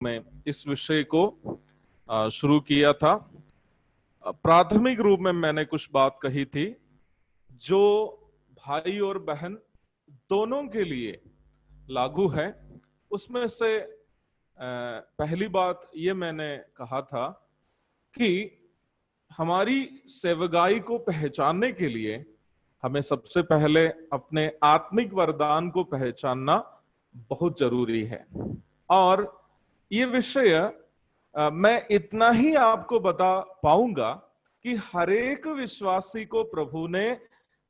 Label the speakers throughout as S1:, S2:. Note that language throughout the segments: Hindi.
S1: में इस विषय को शुरू किया था। प्राथमिक रूप में मैंने कुछ बात कही थी जो भाई और बहन दोनों के लिए लागू है। उसमें से पहली बात ये मैंने कहा था कि हमारी सेवगाई को पहचानने के लिए हमें सबसे पहले अपने आत्मिक वरदान को पहचानना बहुत जरूरी है। और ये विषय मैं इतना ही आपको बता पाऊंगा कि हर एक विश्वासी को प्रभु ने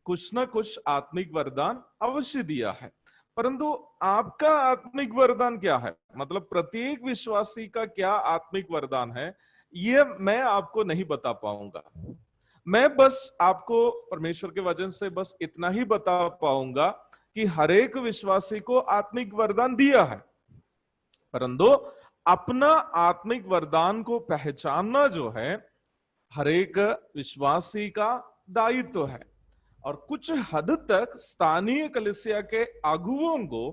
S1: कुछ ना कुछ आत्मिक वरदान अवश्य दिया है, परंतु आपका आत्मिक वरदान क्या है, मतलब प्रत्येक विश्वासी का क्या आत्मिक वरदान है, ये मैं आपको नहीं बता पाऊंगा। मैं बस आपको परमेश्वर के वचन से बस इतना ही बता पाऊंगा कि हर एक विश्वासी को आत्मिक वरदान दिया है, परंतु अपना आत्मिक वरदान को पहचानना जो है हर एक विश्वासी का दायित्व है। और कुछ हद तक स्थानीय कलीसिया के अगुवों को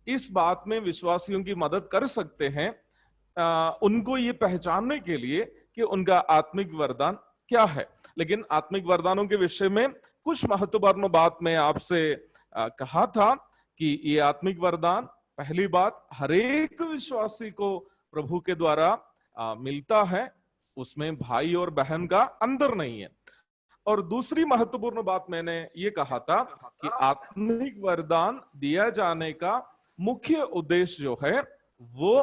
S1: इस बात में विश्वासियों की मदद कर सकते हैं, उनको ये पहचानने के लिए कि उनका आत्मिक वरदान क्या है। लेकिन आत्मिक वरदानों के विषय में कुछ महत्वपूर्ण बात मैं आपसे कहा था कि ये आत्मिक वरदान, पहली बात, हरेक विश्वासी को प्रभु के द्वारा मिलता है, उसमें भाई और बहन का अंतर नहीं है। और दूसरी महत्वपूर्ण बात मैंने ये कहा था कि आत्मिक वरदान दिया जाने का मुख्य उद्देश्य जो है वो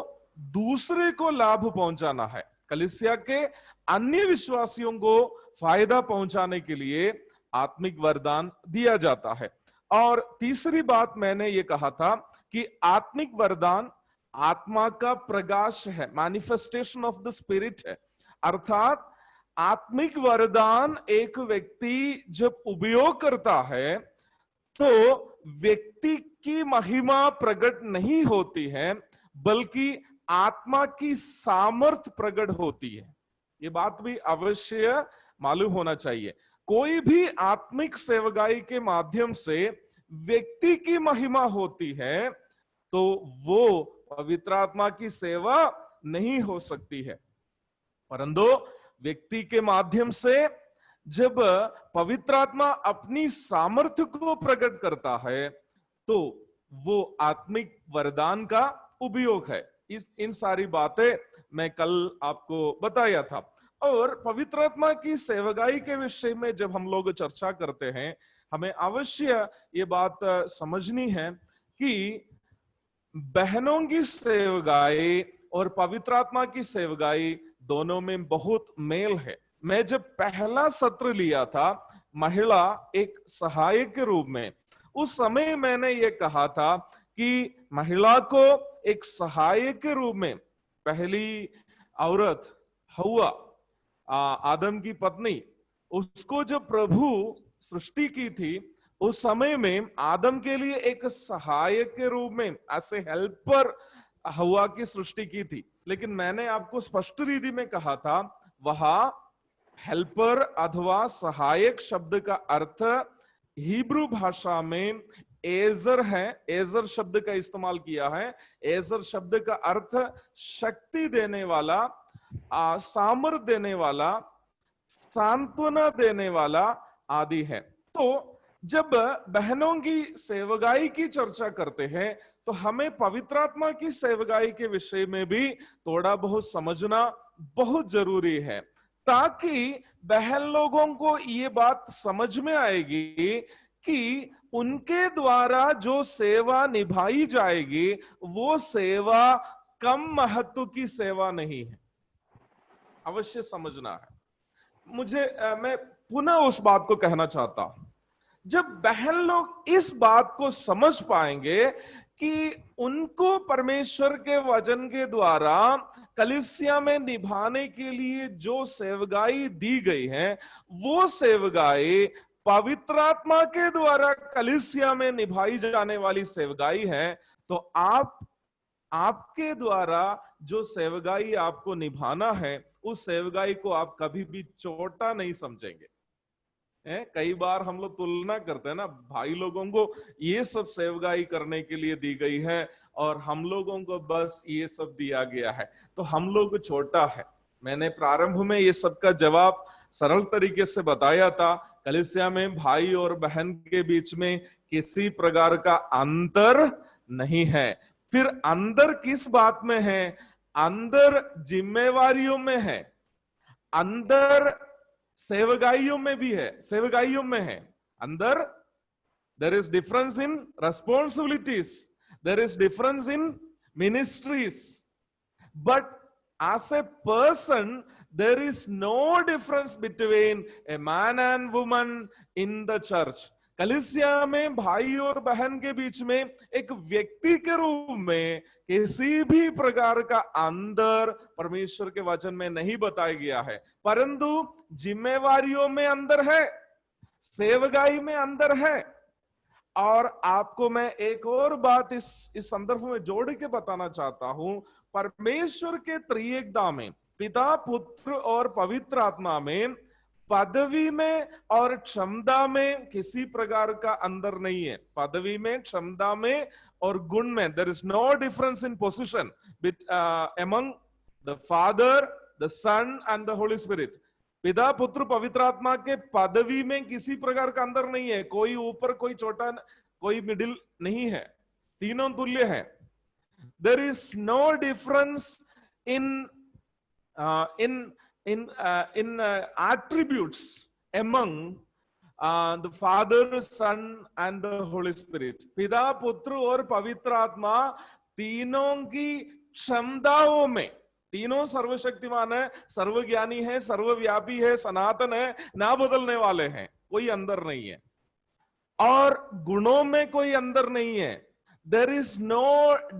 S1: दूसरे को लाभ पहुंचाना है, कलीसिया के अन्य विश्वासियों को फायदा पहुंचाने के लिए आत्मिक वरदान दिया जाता है। और तीसरी बात मैंने ये कहा था कि आत्मिक वरदान आत्मा का प्रकाश है, मैनिफेस्टेशन ऑफ द स्पिरिट है। अर्थात आत्मिक वरदान एक व्यक्ति जब उपयोग करता है तो व्यक्ति की महिमा प्रकट नहीं होती है, बल्कि आत्मा की सामर्थ प्रकट होती है। ये बात भी अवश्य मालूम होना चाहिए। कोई भी आत्मिक सेवगाई के माध्यम से व्यक्ति की महिमा होती है तो वो पवित्र आत्मा की सेवा नहीं हो सकती है, परंतु व्यक्ति के माध्यम से जब पवित्र आत्मा अपनी सामर्थ्य को प्रकट करता है तो वो आत्मिक वरदान का उपयोग है। इन सारी बातें मैं कल आपको बताया था। और पवित्र आत्मा की सेवगाई के विषय में जब हम लोग चर्चा करते हैं, हमें अवश्य ये बात समझनी है कि बहनों की सेवगाई और पवित्र आत्मा की सेवगाई दोनों में बहुत मेल है। मैं जब पहला सत्र लिया था महिला एक सहायक के रूप में, उस समय मैंने ये कहा था कि महिला को एक सहायक के रूप में, पहली औरत हव्वा, आदम की पत्नी, उसको जब प्रभु सृष्टि की थी उस समय में आदम के लिए एक सहायक के रूप में, ऐसे हेल्पर हव्वा की सृष्टि की थी। लेकिन मैंने आपको स्पष्ट रीति में कहा था वहां हेल्पर अथवा सहायक शब्द का अर्थ हिब्रू भाषा में एजर है। एजर शब्द का इस्तेमाल किया है। एजर शब्द का अर्थ शक्ति देने वाला, सामर्थ देने वाला, सांत्वना देने वाला आदि है। तो जब बहनों की सेवगाई की चर्चा करते हैं तो हमें पवित्र आत्मा की सेवगाई के विषय में भी थोड़ा बहुत समझना बहुत जरूरी है, ताकि बहन लोगों को ये बात समझ में आएगी कि उनके द्वारा जो सेवा निभाई जाएगी वो सेवा कम महत्व की सेवा नहीं है। अवश्य समझना है। मैं पुनः उस बात को कहना चाहता हूं, जब बहन लोग इस बात को समझ पाएंगे कि उनको परमेश्वर के वचन के द्वारा कलीसिया में निभाने के लिए जो सेवगाई दी गई है वो सेवगाई पवित्र आत्मा के द्वारा कलीसिया में निभाई जाने वाली सेवगाई है, तो आपके द्वारा जो सेवगाई आपको निभाना है उस सेवगाई को आप कभी भी छोटा नहीं समझेंगे। कई बार हम लोग तुलना करते हैं ना, भाई लोगों को ये सब सेवगाई करने के लिए दी गई है और हम लोगों को बस ये सब दिया गया है, तो हम लोग छोटा है। मैंने प्रारंभ में ये सब का जवाब सरल तरीके से बताया था। कलीसिया में भाई और बहन के बीच में किसी प्रकार का अंतर नहीं है। फिर अंदर किस बात में है? अंदर जिम्मेवारियों में है, अंदर सेवगाइयों में भी है, सेवगाइयों में है अंदर। There is difference in responsibilities, there is difference in ministries, but as a person there is no difference between a man and woman in the church. कलीसिया में भाई और बहन के बीच में एक व्यक्ति के रूप में किसी भी प्रकार का अंदर परमेश्वर के वचन में नहीं बताया गया है, परंतु जिम्मेवारियों में अंदर है, सेवगाई में अंदर है। और आपको मैं एक और बात इस संदर्भ में जोड़ के बताना चाहता हूं। परमेश्वर के त्रिएकता में, पिता, पुत्र और पवित्र आत्मा में, पदवी में और क्षमता में किसी प्रकार का अंदर नहीं है। पदवी में, क्षमता में और गुण में there is no difference in position among the Father, the Son and the Holy Spirit. पिता, पुत्र, पवित्र आत्मा के पदवी में किसी प्रकार का अंदर नहीं है। कोई ऊपर, कोई छोटा, कोई मिडिल नहीं है, तीनों तुल्य है। There is no difference in attributes among the Father, Son and the Holy Spirit. पिता, पुत्र और पवित्र आत्मा तीनों की क्षमताओं में, तीनों सर्वशक्तिमान है, सर्वज्ञानी है, सर्वव्यापी है, सनातन है, ना बदलने वाले हैं, कोई अंदर नहीं है। और गुणों में कोई अंदर नहीं है। There is no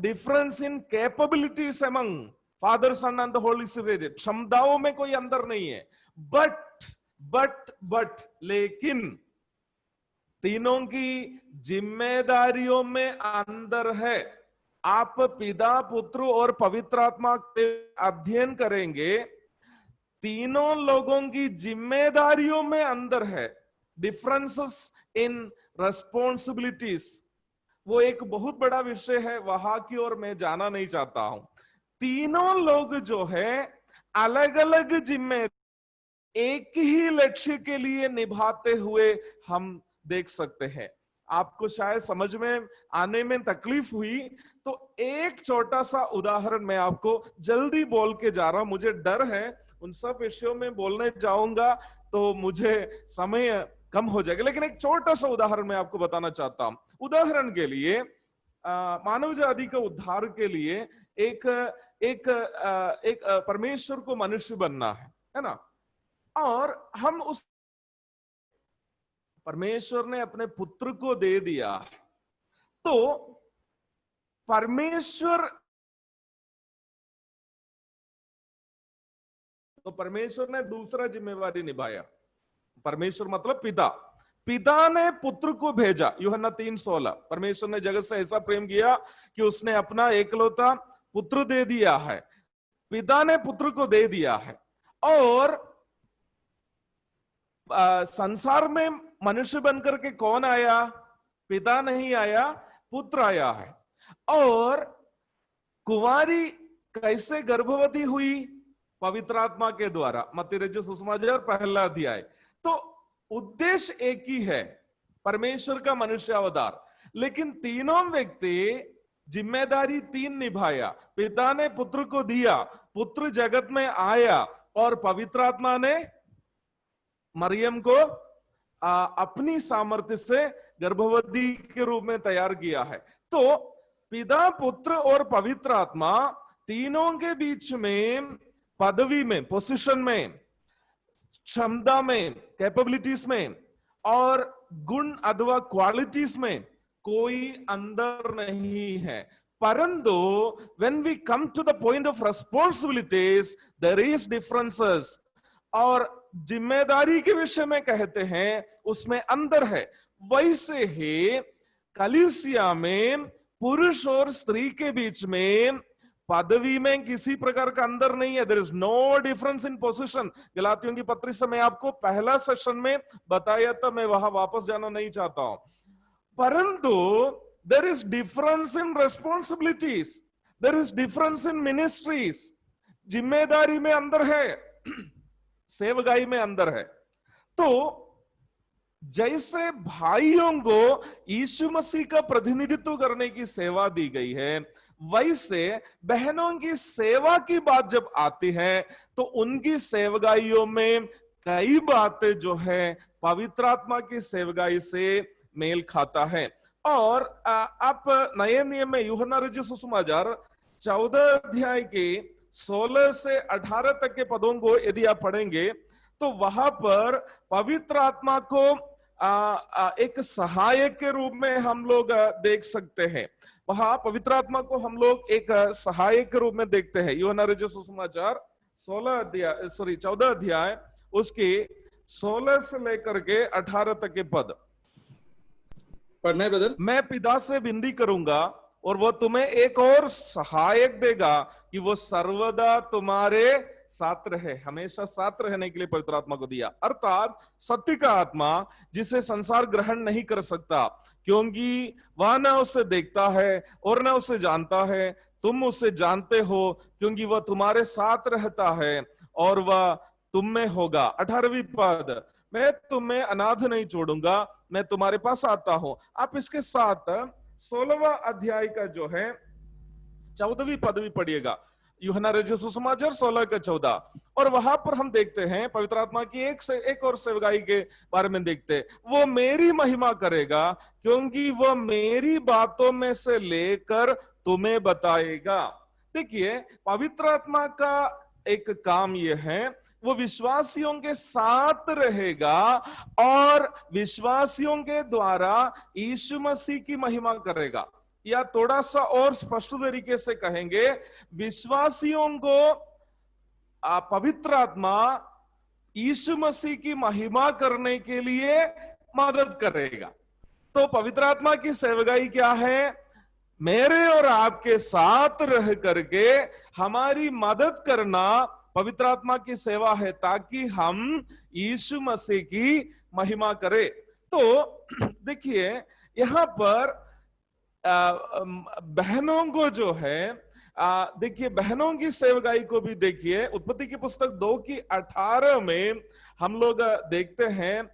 S1: difference in capabilities among Father, Son and the Holy Spirit. क्षमताओं में कोई अंदर नहीं है। बट लेकिन तीनों की जिम्मेदारियों में अंदर है। आप पिता, पुत्र और पवित्र आत्मा के अध्ययन करेंगे, तीनों लोगों की जिम्मेदारियों में अंदर है। डिफरेंसेस इन रेस्पॉन्सिबिलिटीज, वो एक बहुत बड़ा विषय है, वहां की ओर मैं जाना नहीं चाहता हूं। तीनों लोग जो है अलग अलग जिम्मेदारी एक ही लक्ष्य के लिए निभाते हुए हम देख सकते हैं। आपको शायद समझ में आने में तकलीफ हुई, तो एक छोटा सा उदाहरण मैं आपको जल्दी बोल के जा रहा हूं। मुझे डर है उन सब विषयों में बोलने जाऊंगा तो मुझे समय कम हो जाएगा, लेकिन एक छोटा सा उदाहरण मैं आपको बताना चाहता हूं। उदाहरण के लिए मानव जाति के उद्धार के लिए एक परमेश्वर को मनुष्य बनना है ना। और हम उस परमेश्वर ने अपने पुत्र को दे दिया, तो परमेश्वर ने दूसरा जिम्मेवारी निभाया। परमेश्वर मतलब पिता ने पुत्र को भेजा। यूहन्ना 3:16, परमेश्वर ने जगत से ऐसा प्रेम किया कि उसने अपना एकलौता पुत्र दे दिया है। पिता ने पुत्र को दे दिया है और संसार में मनुष्य बनकर के कौन आया? पिता नहीं आया, पुत्र आया है। और कुंवारी कैसे गर्भवती हुई? पवित्र आत्मा के द्वारा। मत्ती रचित सुसमाचार 1 अध्याय। तो उद्देश्य एक ही है, परमेश्वर का मनुष्य अवतार, लेकिन तीनों व्यक्ति जिम्मेदारी तीन निभाया। पिता ने पुत्र को दिया, पुत्र जगत में आया और पवित्र आत्मा ने मरियम को अपनी सामर्थ्य से गर्भवती के रूप में तैयार किया है। तो पिता, पुत्र और पवित्र आत्मा तीनों के बीच में पदवी में, पोजीशन में, क्षमता में, कैपेबिलिटीज में और गुण अथवा क्वालिटीज में कोई अंदर नहीं है। परंतु when we come to the point of responsibilities, there is differences। और जिम्मेदारी के विषय में कहते हैं उसमें अंदर है। वैसे ही कलीसिया में पुरुष और स्त्री के बीच में पदवी में किसी प्रकार का अंदर नहीं है। There is no difference in position. गलातियों की पत्री से मैं आपको पहला सेशन में बताया था, मैं वहां वापस जाना नहीं चाहता हूं। परंतु there is difference in responsibilities, there is difference in ministries. जिम्मेदारी में अंदर है, सेवगाई में अंदर है। तो जैसे भाइयों को यीशु मसीह का प्रतिनिधित्व करने की सेवा दी गई है, वैसे बहनों की सेवा की बात जब आती है तो उनकी सेवगाइयों में कई बातें जो है पवित्र आत्मा की सेवगाई से मेल खाता है। और आप नए नियम में यूहन्ना रचित सुसमाचार 14 अध्याय के 16 से 18 तक के पदों को यदि आप पढ़ेंगे तो वहां पर पवित्र आत्मा को एक सहायक के रूप में हम लोग देख सकते हैं। वहां पवित्र आत्मा को हम लोग एक सहायक के रूप में देखते हैं। यूहन्ना रचित सुसमाचार 14 अध्याय उसके 16 से लेकर के 18 तक के पद
S2: पढ़ना है ब्रदर।
S1: मैं पिता से विनती करूंगा और वो तुम्हें एक और सहायक देगा कि वो सर्वदा तुम्हारे साथ रहे। हमेशा साथ रहने के लिए पवित्र आत्मा को दिया, अर्थात सत्य का आत्मा जिसे संसार ग्रहण नहीं कर सकता, क्योंकि वह न उसे देखता है और न उसे जानता है। तुम उसे जानते हो क्योंकि वह तुम्हारे साथ रहता है और वह तुम में होगा। 18वीं पद, मैं तुम्हें अनाथ नहीं छोड़ूंगा, मैं तुम्हारे पास आता हूं। आप इसके साथ 16वां अध्याय का जो है 14वीं पद भी पढ़िएगा, यूहन्ना रचित सुसमाचार 16 का 14। और वहां पर हम देखते हैं पवित्र आत्मा की एक और सेवगाई के बारे में देखते हैं। वो मेरी महिमा करेगा क्योंकि वह मेरी बातों में से लेकर तुम्हें बताएगा। देखिए, पवित्र आत्मा का एक काम यह है, वो विश्वासियों के साथ रहेगा और विश्वासियों के द्वारा यीशु मसीह की महिमा करेगा। या थोड़ा सा और स्पष्ट तरीके से कहेंगे, विश्वासियों को पवित्र आत्मा यीशु मसीह की महिमा करने के लिए मदद करेगा। तो पवित्र आत्मा की सेवगाई क्या है? मेरे और आपके साथ रह करके हमारी मदद करना पवित्र आत्मा की सेवा है, ताकि हम यीशु मसीह की महिमा करें। तो देखिए, यहां पर बहनों को जो है, देखिए बहनों की सेवगाई को भी देखिए। उत्पत्ति की पुस्तक 2 की 18 में हम लोग देखते हैं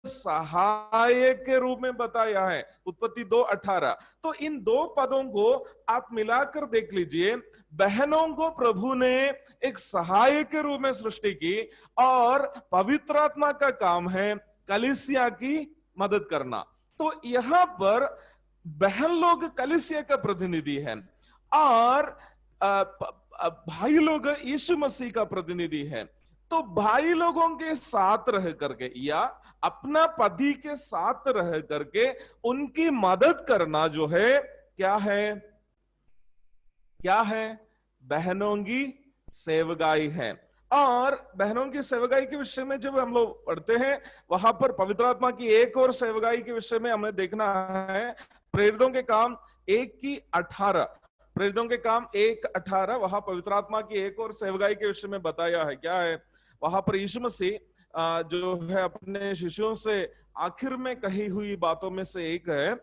S1: सहायक के रूप में बताया है, उत्पत्ति 2:18। तो इन दो पदों को आप मिलाकर देख लीजिए। बहनों को प्रभु ने एक सहायक के रूप में सृष्टि की और पवित्र आत्मा का काम है कलीसिया की मदद करना। तो यहां पर बहन लोग कलीसिया का प्रतिनिधि है और भाई लोग यीशु मसीह का प्रतिनिधि है। तो भाई लोगों के साथ रह करके या अपना पति के साथ रह करके उनकी मदद करना जो है क्या है? क्या है? बहनों की सेवगाई है। और बहनों की सेवगाई के विषय में जब हम लोग पढ़ते हैं, वहां पर पवित्र आत्मा की एक और सेवगाई के विषय में हमें देखना है। प्रेरितों के काम 1:18, प्रेरितों के काम 1:18, वहां पवित्र आत्मा की एक और सेवगाई के विषय में बताया है। क्या है? वहां पर यीशु मसीह जो है अपने शिष्यों से आखिर में कही हुई बातों में से एक है,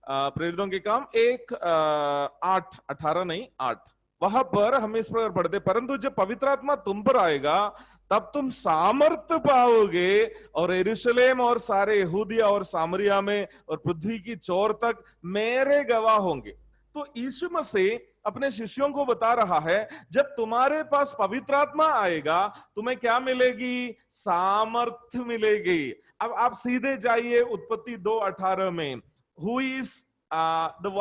S1: प्रेरितों के काम 1:8, 18 नहीं 8। वहां पर हम इस प्रकार पढ़ते, परंतु जब पवित्र आत्मा तुम पर आएगा तब तुम सामर्थ्य पाओगे और यरूशलेम और सारे यहूदिया और सामरिया में और पृथ्वी की चौर तक मेरे गवाह होंगे। तो यीशु मसीह अपने शिष्यों को बता रहा है, जब तुम्हारे पास पवित्र आत्मा आएगा तुम्हें क्या मिलेगी? सामर्थ्य मिलेगी। अब आप सीधे जाइए उत्पत्ति 2:18 में। Who is the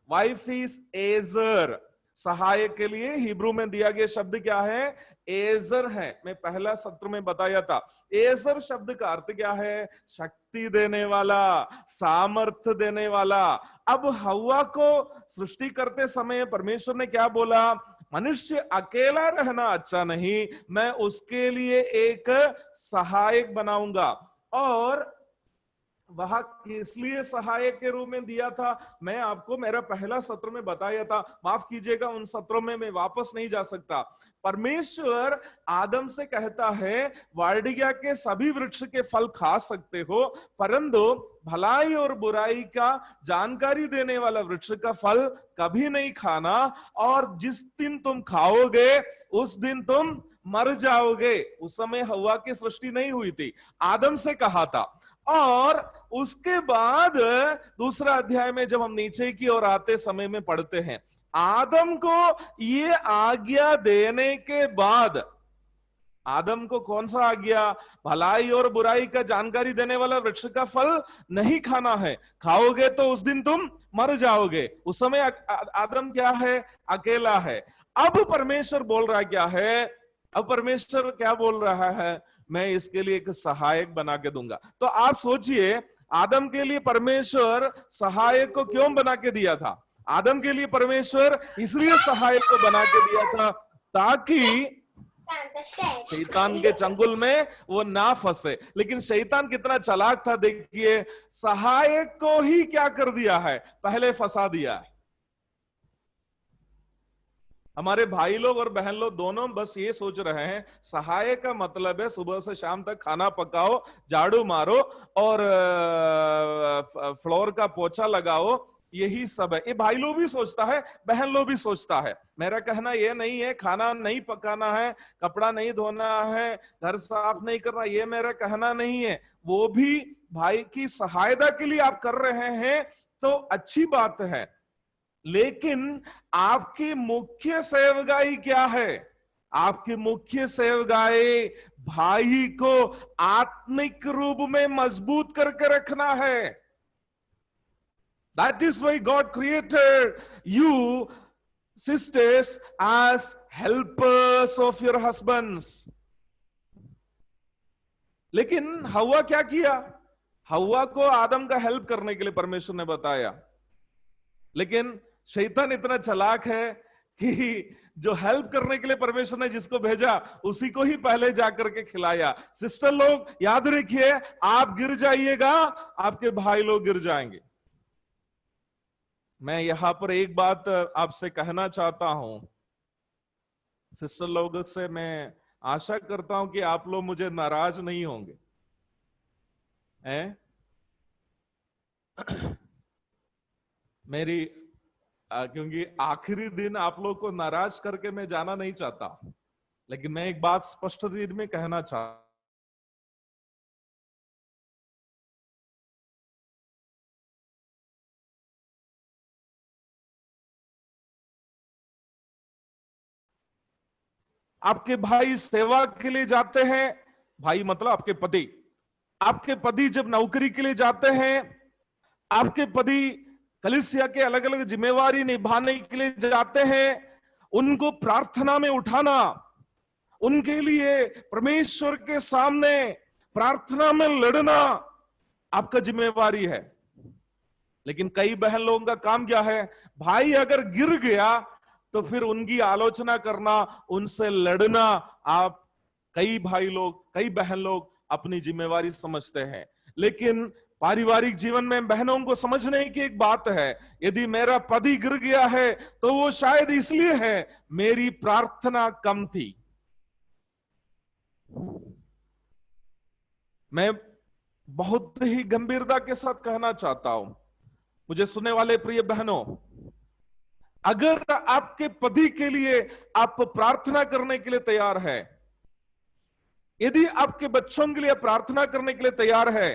S1: wife is एजर। सहायक के लिए हिब्रू में दिया गया शब्द क्या है? एजर है। मैं पहला सत्र में बताया था, एजर शब्द का अर्थ क्या है? शक्ति देने वाला, सामर्थ्य देने वाला। अब हव्वा को सृष्टि करते समय परमेश्वर ने क्या बोला? मनुष्य अकेला रहना अच्छा नहीं, मैं उसके लिए एक सहायक बनाऊंगा। और वह किस लिए सहायक के रूप में दिया था, मैं आपको मेरा पहला सत्र में बताया था, माफ कीजिएगा उन सत्रों में मैं वापस नहीं जा सकता। परमेश्वर आदम से कहता है वाटिका के सभी वृक्ष के फल खा सकते हो, परंतु भलाई और बुराई का जानकारी देने वाला वृक्ष का फल कभी नहीं खाना, और जिस दिन तुम खाओगे उस दिन तुम मर जाओगे। उस समय हव्वा की सृष्टि नहीं हुई थी, आदम से कहा था। और उसके बाद दूसरा अध्याय में जब हम नीचे की ओर आते समय में पढ़ते हैं, आदम को ये आज्ञा देने के बाद, आदम को कौन सा आज्ञा, भलाई और बुराई का जानकारी देने वाला वृक्ष का फल नहीं खाना है, खाओगे तो उस दिन तुम मर जाओगे। उस समय आदम क्या है, अकेला है। अब परमेश्वर बोल रहा क्या है, अब परमेश्वर क्या बोल रहा है, मैं इसके लिए एक सहायक बना के दूंगा। तो आप सोचिए आदम के लिए परमेश्वर सहायक को क्यों बना के दिया था। आदम के लिए परमेश्वर इसलिए सहायक को बना के दिया था ताकि शैतान के चंगुल में वो ना फंसे। लेकिन शैतान कितना चालाक था देखिए, सहायक को ही क्या कर दिया है, पहले फंसा दिया है। हमारे भाई लोग और बहन लोग दोनों बस ये सोच रहे हैं सहायक का मतलब है सुबह से शाम तक खाना पकाओ, झाड़ू मारो और फ्लोर का पोछा लगाओ, यही सब है। ये भाई लोग भी सोचता है, बहन लोग भी सोचता है। मेरा कहना यह नहीं है खाना नहीं पकाना है, कपड़ा नहीं धोना है, घर साफ नहीं करना, ये मेरा कहना नहीं है। वो भी भाई की सहायता के लिए आप कर रहे हैं तो अच्छी बात है, लेकिन आपकी मुख्य सेवगाई क्या है, आपकी मुख्य सेवगाई भाई को आत्मिक रूप में मजबूत करके रखना है। That is why God created you, sisters, as helpers of your husbands. लेकिन हव्वा क्या किया, हव्वा को आदम का हेल्प करने के लिए परमेश्वर ने बताया, लेकिन शैतान इतना चालाक है कि जो हेल्प करने के लिए परमेश्वर ने जिसको भेजा उसी को ही पहले जाकर के खिलाया। सिस्टर लोग याद रखिए, आप गिर जाइएगा, आपके भाई लोग गिर जाएंगे। मैं यहां पर एक बात आपसे कहना चाहता हूं, सिस्टर लोगों से मैं आशा करता हूं कि आप लोग मुझे नाराज नहीं होंगे, हैं? मेरी क्योंकि आखिरी दिन आप लोग को नाराज करके मैं जाना नहीं चाहता, लेकिन मैं एक बात स्पष्ट रूप में कहना चाहता, आपके भाई सेवा के लिए जाते हैं, भाई मतलब आपके पति, आपके पति जब नौकरी के लिए जाते हैं, आपके पति कलीसिया के अलग अलग जिम्मेवारी निभाने के लिए जाते हैं, उनको प्रार्थना में उठाना, उनके लिए परमेश्वर के सामने प्रार्थना में लड़ना आपका जिम्मेवारी है। लेकिन कई बहन लोगों का काम क्या है, भाई अगर गिर गया तो फिर उनकी आलोचना करना, उनसे लड़ना। आप कई भाई लोग, कई बहन लोग अपनी जिम्मेवारी समझते हैं, लेकिन पारिवारिक जीवन में बहनों को समझने की एक बात है, यदि मेरा पति गिर गया है तो वो शायद इसलिए है मेरी प्रार्थना कम थी। मैं बहुत ही गंभीरता के साथ कहना चाहता हूं, मुझे सुनने वाले प्रिय बहनों, अगर आपके पति के लिए आप प्रार्थना करने के लिए तैयार है, यदि आपके बच्चों के लिए प्रार्थना करने के लिए तैयार है,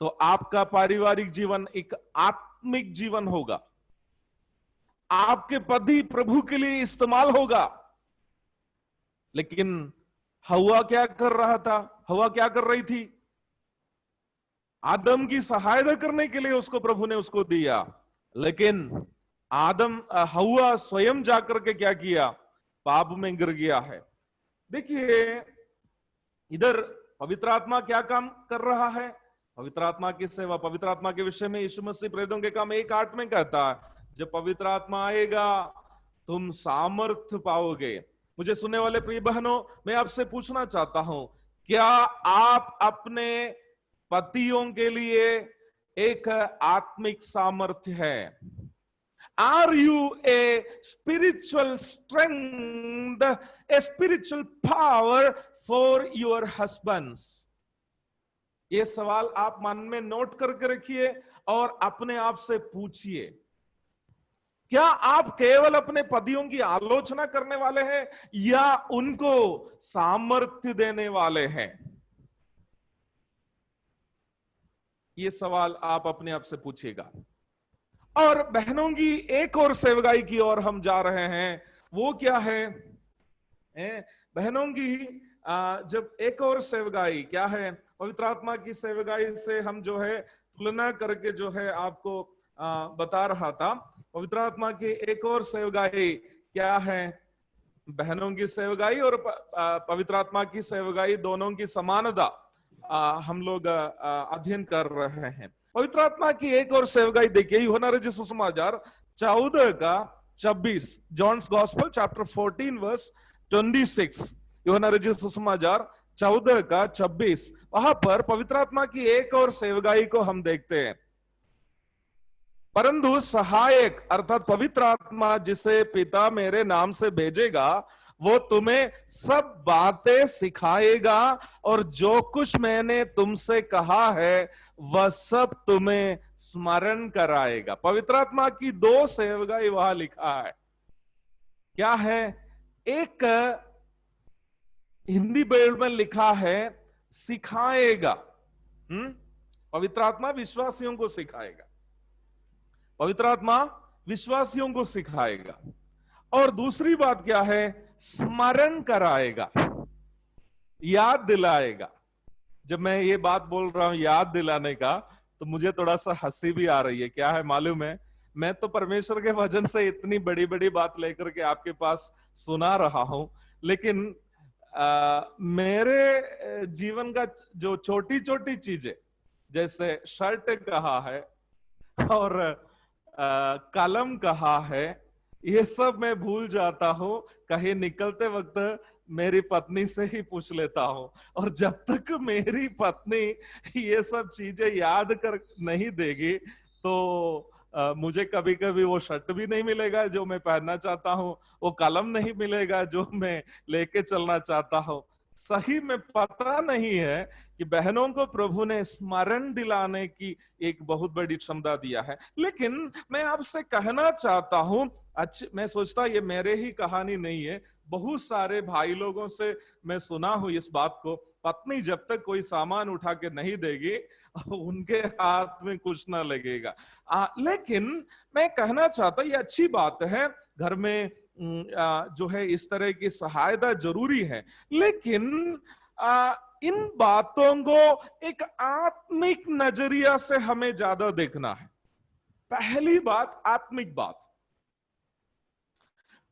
S1: तो आपका पारिवारिक जीवन एक आत्मिक जीवन होगा, आपके पति प्रभु के लिए इस्तेमाल होगा। लेकिन हव्वा क्या कर रहा था, हव्वा क्या कर रही थी, आदम की सहायता करने के लिए उसको प्रभु ने उसको दिया, लेकिन हव्वा स्वयं जाकर के क्या किया, पाप में गिर गया है। देखिए इधर पवित्र आत्मा क्या काम कर रहा है, पवित्र आत्मा की सेवा, पवित्र आत्मा के विषय में यीशु मसीह प्रेरितों के काम 1:8 में कहता है, जब पवित्र आत्मा आएगा तुम सामर्थ पाओगे। मुझे सुनने वाले प्रिय बहनों, मैं आपसे पूछना चाहता हूं, क्या आप अपने पतियों के लिए एक आत्मिक सामर्थ्य है। Are you a spiritual strength, a spiritual power for your husbands? ये सवाल आप मन में नोट करके रखिए और अपने आप से पूछिए, क्या आप केवल अपने पतियों की आलोचना करने वाले हैं या उनको सामर्थ्य देने वाले हैं? ये सवाल आप अपने आप से पूछिएगा। और बहनों की एक और सेवकाई की ओर हम जा रहे हैं, वो क्या है? बहनों की जब एक और सेवकाई क्या है, पवित्र आत्मा की सेवकाई से हम जो है तुलना करके जो है आपको बता रहा था। पवित्र आत्मा की एक और सेवकाई क्या है? बहनों की सेवकाई और पवित्र आत्मा की सेवकाई, दोनों की समानता हम लोग अध्ययन कर रहे हैं। पवित्र आत्मा की एक और सेवकाई देखिए, यूहन्ना रचित सुसमाचार 14:26, जॉन्स गॉस्पेल चैप्टर 14 वर्स 26, यूहन्ना रचित सुसमाचार 14:26, वहां पर पवित्र आत्मा की एक और सेवकाई को हम देखते हैं। परंतु सहायक अर्थात पवित्र आत्मा जिसे पिता मेरे नाम से भेजेगा, वो तुम्हें सब बातें सिखाएगा और जो कुछ मैंने तुमसे कहा है वह सब तुम्हें स्मरण कराएगा। पवित्र आत्मा की दो सेवकाई वहां लिखा है। क्या है? एक हिंदी बाइबल में लिखा है सिखाएगा। पवित्र आत्मा विश्वासियों को सिखाएगा, पवित्र आत्मा विश्वासियों को सिखाएगा। और दूसरी बात क्या है? स्मरण कराएगा, याद दिलाएगा। जब मैं ये बात बोल रहा हूं याद दिलाने का, तो मुझे थोड़ा सा हंसी भी आ रही है। क्या है मालूम है? मैं तो परमेश्वर के वचन से इतनी बड़ी बड़ी बात लेकर के आपके पास सुना रहा हूं, लेकिन मेरे जीवन का जो छोटी छोटी चीजें, जैसे शर्ट कहा है और कलम कहा है, ये सब मैं भूल जाता हूं। कहीं निकलते वक्त मेरी पत्नी से ही पूछ लेता हूं, और जब तक मेरी पत्नी ये सब चीजें याद कर नहीं देगी तो मुझे कभी कभी वो शर्ट भी नहीं मिलेगा जो मैं पहनना चाहता हूं, वो कलम नहीं मिलेगा जो मैं लेके चलना चाहता हूं। सही में पता नहीं है कि बहनों को प्रभु ने स्मरण दिलाने की एक बहुत बड़ी क्षमता दिया है। लेकिन मैं आपसे कहना चाहता हूं, मैं सोचता ये मेरे ही कहानी नहीं है, बहुत सारे भाई लोगों से मैं सुना हूं इस बात को, पत्नी जब तक कोई सामान उठा के नहीं देगी उनके हाथ में कुछ ना लगेगा। लेकिन मैं कहना चाहता ये अच्छी बात है, घर में जो है इस तरह की सहायता जरूरी है, लेकिन इन बातों को एक आत्मिक नजरिया से हमें ज्यादा देखना है। पहली बात आत्मिक बात।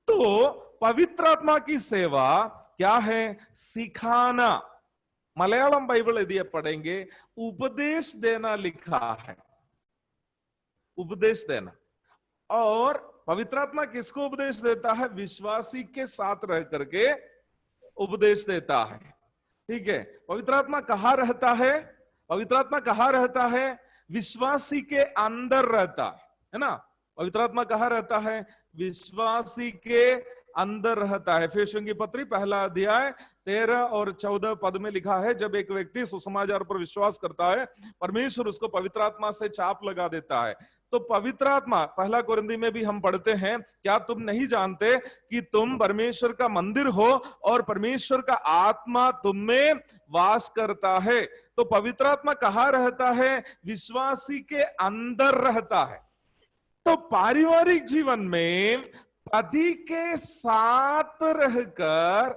S1: तो पवित्र आत्मा की सेवा क्या है? सिखाना। मलयालम बाइबल यदि आप पढ़ेंगे, उपदेश देना लिखा है, उपदेश देना। और पवित्र आत्मा किसको उपदेश देता है? विश्वासी के साथ रह करके उपदेश देता है। ठीक है, पवित्र आत्मा कहां रहता है? पवित्र आत्मा कहां रहता है? विश्वासी के अंदर रहता है ना। पवित्र आत्मा कहां रहता है? विश्वासी के अंदर रहता है। एफेसियों की पत्री 1 अध्याय 13 और 14 पद में लिखा है, जब एक व्यक्ति सुसमाचार पर विश्वास करता है, परमेश्वर उसको पवित्र आत्मा से छाप लगा देता है। तो पवित्र आत्मा 1 कोरिन्थी में भी हम पढ़ते हैं, क्या तुम नहीं जानते कि तुम परमेश्वर का मंदिर हो और परमेश्वर का आत्मा तुम में वास करता है? तो पवित्र आत्मा कहां रहता है? विश्वासी के अंदर रहता है। तो पारिवारिक जीवन में पति के साथ रहकर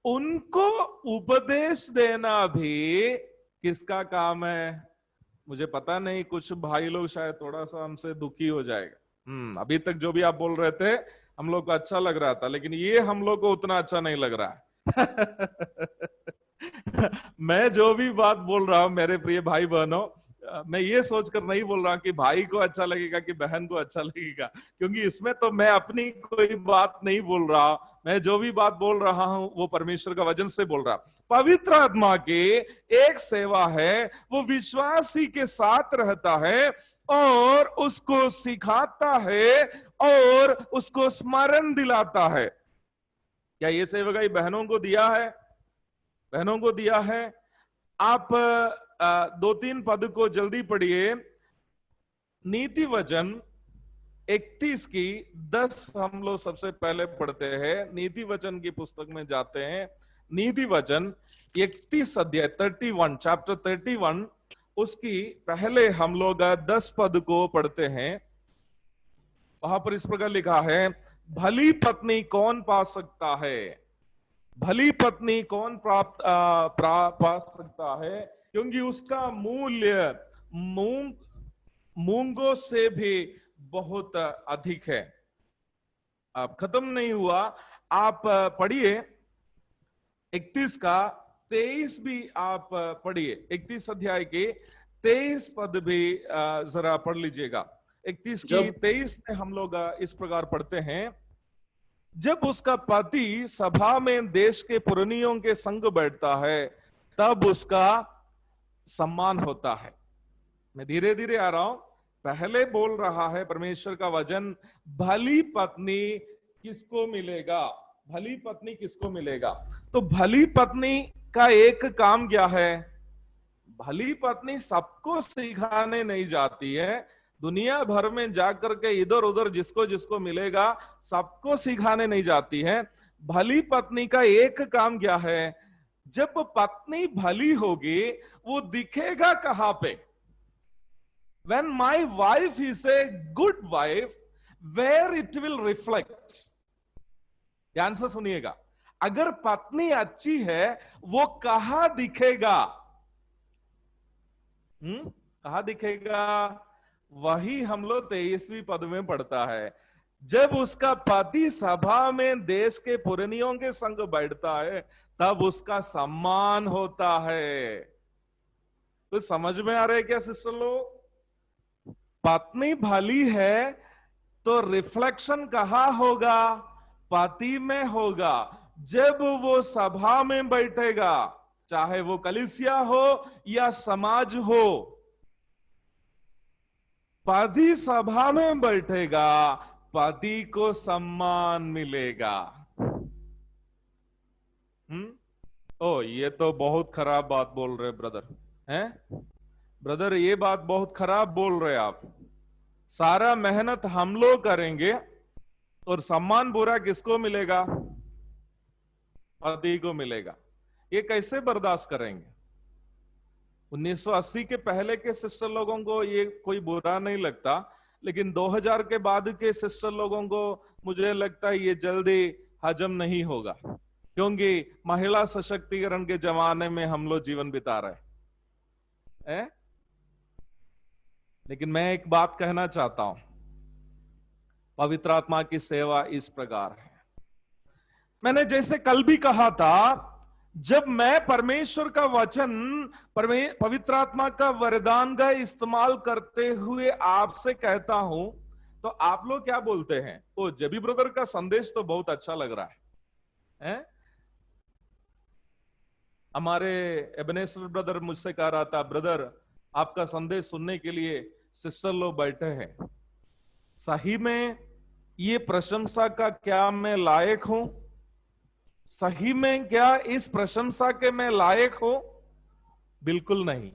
S1: उनको उपदेश देना भी किसका काम है? मुझे पता नहीं, कुछ भाई लोग शायद थोड़ा सा हमसे दुखी हो जाएगा। अभी तक जो भी आप बोल रहे थे हम लोग को अच्छा लग रहा था, लेकिन ये हम लोग को उतना अच्छा नहीं लग रहा है। मैं जो भी बात बोल रहा हूं मेरे प्रिय भाई बहनों, मैं ये सोचकर नहीं बोल रहा कि भाई को अच्छा लगेगा कि बहन को अच्छा लगेगा, क्योंकि इसमें तो मैं अपनी कोई बात नहीं बोल रहा। मैं जो भी बात बोल रहा हूं वो परमेश्वर का वचन से बोल रहा। पवित्र आत्मा की एक सेवा है, वो विश्वासी के साथ रहता है और उसको सिखाता है और उसको स्मरण दिलाता है। क्या ये सेवकाई बहनों को दिया है? बहनों को दिया है। आप 2-3 पद को जल्दी पढ़िए। नीति वचन 31 की 10 हम लोग सबसे पहले पढ़ते हैं। नीति वचन की पुस्तक में जाते हैं। नीति वचन 31 अध्याय 31 चैप्टर 31 उसकी पहले हम लोग 10 पद को पढ़ते हैं। वहां पर इस प्रकार लिखा है, भली पत्नी कौन पा सकता है? भली पत्नी कौन पा सकता है? क्योंकि उसका मूल्य मूंगों से भी बहुत अधिक है। अब खत्म नहीं हुआ, आप पढ़िए 31 का 23 भी आप पढ़िए। 31 अध्याय के 23 पद भी जरा पढ़ लीजिएगा। 31 की 23 में हम लोग इस प्रकार पढ़ते हैं, जब उसका पति सभा में देश के पुरनियों के संग बैठता है तब उसका सम्मान होता है। मैं धीरे धीरे आ रहा हूं। पहले बोल रहा है परमेश्वर का वचन, भली पत्नी किसको मिलेगा? भली पत्नी किसको मिलेगा? तो भली पत्नी का एक काम क्या है? भली पत्नी सबको सिखाने नहीं जाती है। दुनिया भर में जाकर के इधर उधर जिसको जिसको मिलेगा सबको सिखाने नहीं जाती है। भली पत्नी का एक काम क्या है? जब पत्नी भली होगी वो दिखेगा कहां पे? When my wife is a good wife, where it will reflect? ध्यान से सुनिएगा। अगर पत्नी अच्छी है वो कहां दिखेगा? कहां दिखेगा? वही हम लोग 23वीं पद में पढ़ता है, जब उसका पति सभा में देश के पुरनियों के संग बैठता है तब उसका सम्मान होता है। तो समझ में आ रहा है क्या सिस्टर लोग? पत्नी भली है तो रिफ्लेक्शन कहां होगा? पति में होगा। जब वो सभा में बैठेगा, चाहे वो कलीसिया हो या समाज हो, पति सभा में बैठेगा, पति को सम्मान मिलेगा। ओ ये तो बहुत खराब बात बोल रहे ब्रदर, हैं? ब्रदर ये बात बहुत खराब बोल रहे आप। सारा मेहनत हम लोग करेंगे और सम्मान पूरा किसको मिलेगा? पति को मिलेगा। ये कैसे बर्दाश्त करेंगे? 1980 के पहले के सिस्टर लोगों को ये कोई बुरा नहीं लगता, लेकिन 2000 के बाद के सिस्टर लोगों को मुझे लगता है ये जल्दी हजम नहीं होगा, क्योंकि महिला सशक्तिकरण के जमाने में हम लोग जीवन बिता रहे हैं। लेकिन मैं एक बात कहना चाहता हूं, पवित्र आत्मा की सेवा इस प्रकार है। मैंने जैसे कल भी कहा था, जब मैं परमेश्वर का वचन, पवित्र आत्मा का वरदान का इस्तेमाल करते हुए आपसे कहता हूं, तो आप लोग क्या बोलते हैं? ओ जेबी ब्रदर का संदेश तो बहुत अच्छा लग रहा है? हमारे एबनेसर ब्रदर मुझसे कह रहा था, ब्रदर आपका संदेश सुनने के लिए सिस्टर लोग बैठे हैं। सही में ये प्रशंसा का क्या मैं लायक हूं? सही में क्या इस प्रशंसा के मैं लायक हूं? बिल्कुल नहीं।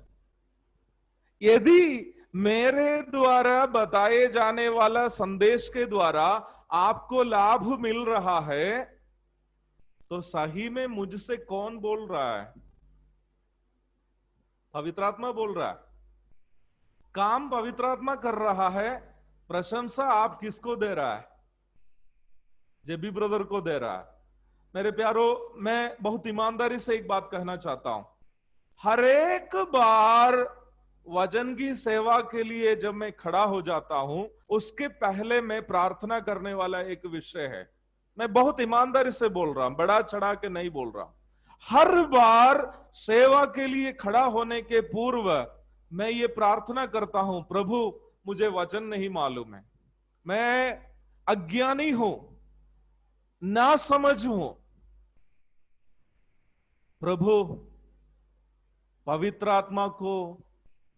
S1: यदि मेरे द्वारा बताए जाने वाला संदेश के द्वारा आपको लाभ मिल रहा है, तो सही में मुझसे कौन बोल रहा है? पवित्र आत्मा बोल रहा है। काम पवित्र आत्मा कर रहा है, प्रशंसा आप किसको दे रहा है? जेबी ब्रदर को दे रहा है। मेरे प्यारो, मैं बहुत ईमानदारी से एक बात कहना चाहता हूं। हर एक बार वचन की सेवा के लिए जब मैं खड़ा हो जाता हूं, उसके पहले मैं प्रार्थना करने वाला एक विषय है। मैं बहुत ईमानदारी से बोल रहा हूं, बड़ा चढ़ा के नहीं बोल रहा। हर बार सेवा के लिए खड़ा होने के पूर्व मैं ये प्रार्थना करता हूं, प्रभु मुझे वचन नहीं मालूम है, मैं अज्ञानी हूं, ना समझ हूं, प्रभु पवित्र आत्मा को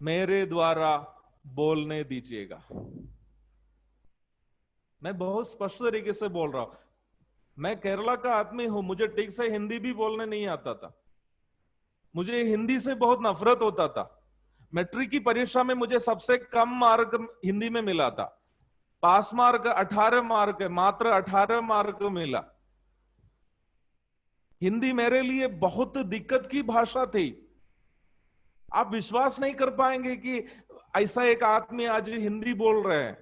S1: मेरे द्वारा बोलने दीजिएगा। मैं बहुत स्पष्ट तरीके से बोल रहा हूं, मैं केरला का आदमी हूं, मुझे ठीक से हिंदी भी बोलने नहीं आता था, मुझे हिंदी से बहुत नफरत होता था। मैट्रिक की परीक्षा में मुझे सबसे कम मार्क हिंदी में मिला था, पास मार्क 18 मार्क है, मात्र 18 मार्क मिला। हिंदी मेरे लिए बहुत दिक्कत की भाषा थी। आप विश्वास नहीं कर पाएंगे कि ऐसा एक आदमी आज हिंदी बोल रहे हैं।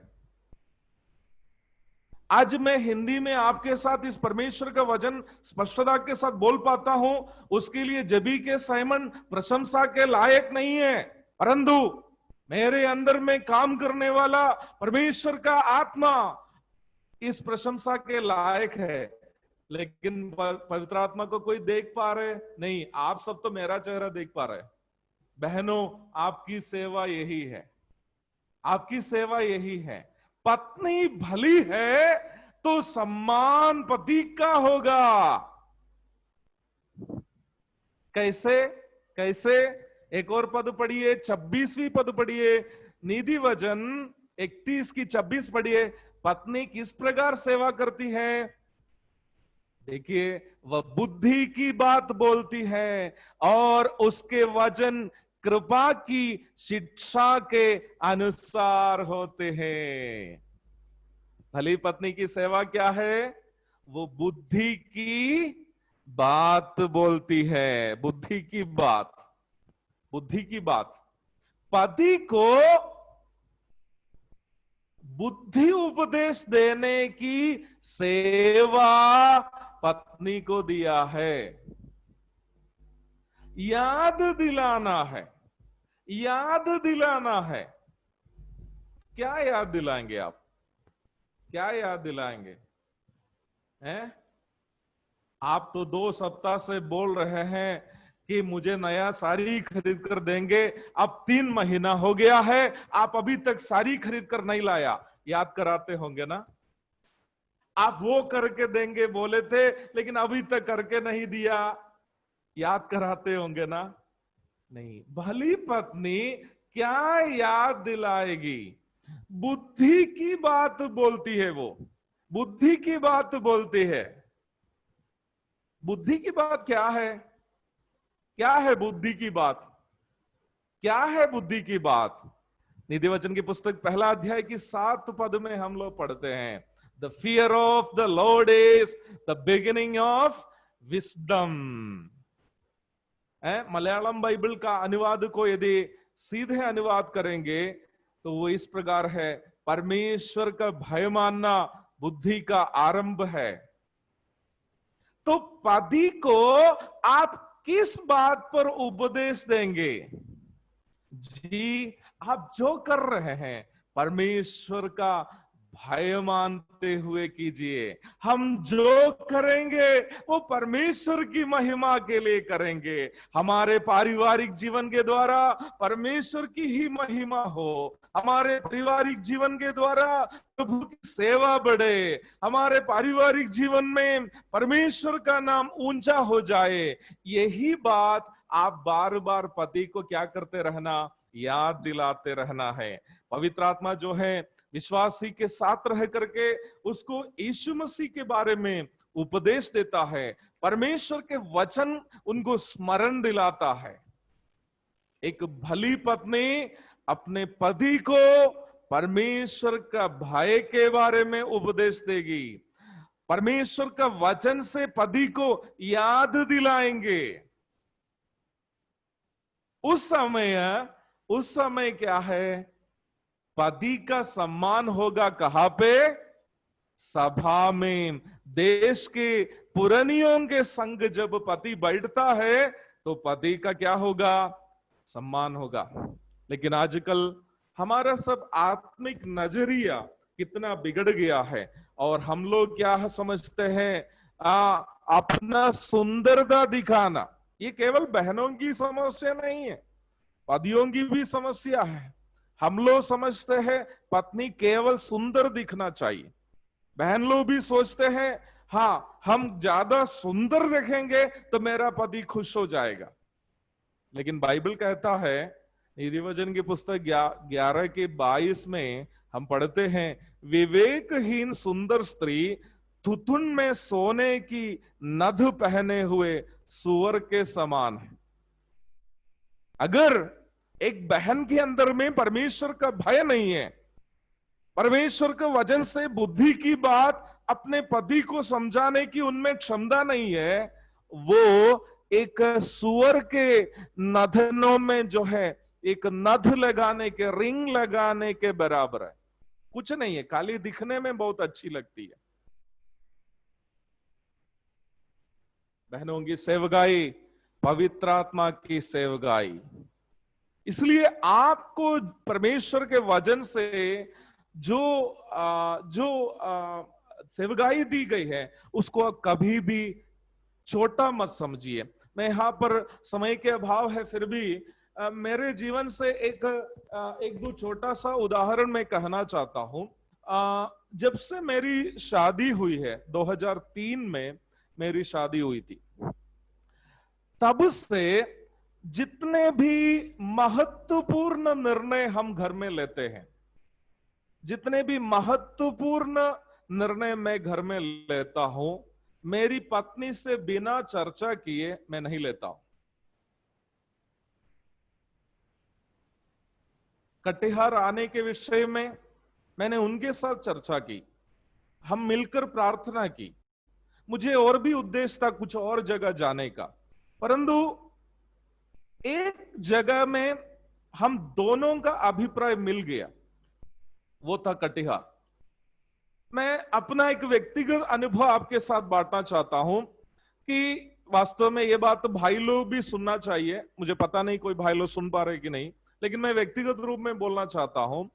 S1: आज मैं हिंदी में आपके साथ इस परमेश्वर का वचन स्पष्टता के साथ बोल पाता हूं, उसके लिए जबी के साइमन प्रशंसा के लायक नहीं है, परंतु मेरे अंदर में काम करने वाला परमेश्वर का आत्मा इस प्रशंसा के लायक है। लेकिन पवित्र आत्मा को कोई देख पा रहे नहीं, आप सब तो मेरा चेहरा देख पा रहे। बहनों, आपकी सेवा यही है, आपकी सेवा यही है। पत्नी भली है तो सम्मान पति का होगा। कैसे कैसे? एक और पद पढ़िए, 26वीं पद पढ़िए, नीति वचन 31 की 26 पढ़िए। पत्नी किस प्रकार सेवा करती है? देखिए, वह बुद्धि की बात बोलती है और उसके वचन कृपा की शिक्षा के अनुसार होते हैं। भली पत्नी की सेवा क्या है? वो बुद्धि की बात बोलती है, बुद्धि की बात, बुद्धि की बात। पति को बुद्धि उपदेश देने की सेवा पत्नी को दिया है, याद दिलाना है, याद दिलाना है। क्या याद दिलाएंगे आप? क्या याद दिलाएंगे? हैं? आप तो 2 सप्ताह से बोल रहे हैं कि मुझे नया साड़ी खरीद कर देंगे, अब 3 महीना हो गया है, आप अभी तक साड़ी खरीद कर नहीं लाया। याद कराते होंगे ना? आप वो करके देंगे बोले थे, लेकिन अभी तक करके नहीं दिया, याद कराते होंगे ना? नहीं। भली पत्नी क्या याद दिलाएगी? बुद्धि की बात बोलती है, वो बुद्धि की बात बोलती है। बुद्धि की बात क्या है? क्या है बुद्धि की बात? क्या है बुद्धि की बात? नीति वचन की पुस्तक 1 अध्याय की 7 पद में हम लोग पढ़ते हैं, the fear of the Lord is the beginning of wisdom. Malayalam Bible का अनुवाद को यदि सीधे अनुवाद करेंगे तो वो इस प्रकार है, परमेश्वर का भय मानना बुद्धि का आरंभ है। तो पति को आप किस बात पर उपदेश देंगे? जी, आप जो कर रहे हैं परमेश्वर का भय मानते हुए कीजिए। हम जो करेंगे वो परमेश्वर की महिमा के लिए करेंगे। हमारे पारिवारिक जीवन के द्वारा परमेश्वर की ही महिमा हो, हमारे पारिवारिक जीवन के द्वारा प्रभु की सेवा बढ़े, हमारे पारिवारिक जीवन में परमेश्वर का नाम ऊंचा हो जाए। यही बात आप बार बार पति को क्या करते रहना? याद दिलाते रहना है। पवित्र आत्मा जो है विश्वासी के साथ रह करके उसको यीशु मसीह के बारे में उपदेश देता है, परमेश्वर के वचन उनको स्मरण दिलाता है। एक भली पत्नी अपने पति को परमेश्वर का भय के बारे में उपदेश देगी, परमेश्वर का वचन से पति को याद दिलाएंगे। उस समय क्या है? पति का सम्मान होगा कहां पे? सभा में। देश के पुरनियों के संग जब पति बैठता है तो पति का क्या होगा? सम्मान होगा। लेकिन आजकल हमारा सब आत्मिक नजरिया कितना बिगड़ गया है और हम लोग क्या समझते हैं? अपना सुंदरता दिखाना। ये केवल बहनों की समस्या नहीं है, पतियों की भी समस्या है। हम लोग समझते हैं पत्नी केवल सुंदर दिखना चाहिए, बहन लोग भी सोचते हैं हाँ हम ज्यादा सुंदर रखेंगे तो मेरा पति खुश हो जाएगा। लेकिन बाइबल कहता है, नीति वचन की पुस्तक 11:22 में हम पढ़ते हैं, विवेकहीन सुंदर स्त्री थुथुन में सोने की नथ पहने हुए सुअर के समान है। अगर एक बहन के अंदर में परमेश्वर का भय नहीं है, परमेश्वर के वचन से बुद्धि की बात अपने पति को समझाने की उनमें क्षमता नहीं है, वो एक सुअर के नथनों में जो है एक नथ लगाने के, रिंग लगाने के बराबर है। कुछ नहीं है, खाली दिखने में बहुत अच्छी लगती है। बहनों की सेवगाई पवित्र आत्मा की सेवगाई। इसलिए आपको परमेश्वर के वचन से जो सेवगाई दी गई है उसको कभी भी छोटा मत समझिए। मैं यहां पर समय के अभाव है, फिर भी मेरे जीवन से एक दो छोटा सा उदाहरण मैं कहना चाहता हूं। जब से मेरी शादी हुई है, 2003 में मेरी शादी हुई थी, तब से जितने भी महत्वपूर्ण निर्णय हम घर में लेते हैं, जितने भी महत्वपूर्ण निर्णय मैं घर में लेता हूं, मेरी पत्नी से बिना चर्चा किए मैं नहीं लेता हूं। कटिहार आने के विषय में मैंने उनके साथ चर्चा की, हम मिलकर प्रार्थना की। मुझे और भी उद्देश्य था कुछ और जगह जाने का, परंतु एक जगह में हम दोनों का अभिप्राय मिल गया, वो था कटिहार। मैं अपना एक व्यक्तिगत अनुभव आपके साथ बांटना चाहता हूं कि वास्तव में ये बात भाई लोग भी सुनना चाहिए। मुझे पता नहीं कोई भाई लोग सुन पा रहे कि नहीं, लेकिन मैं व्यक्तिगत रूप में बोलना चाहता हूं।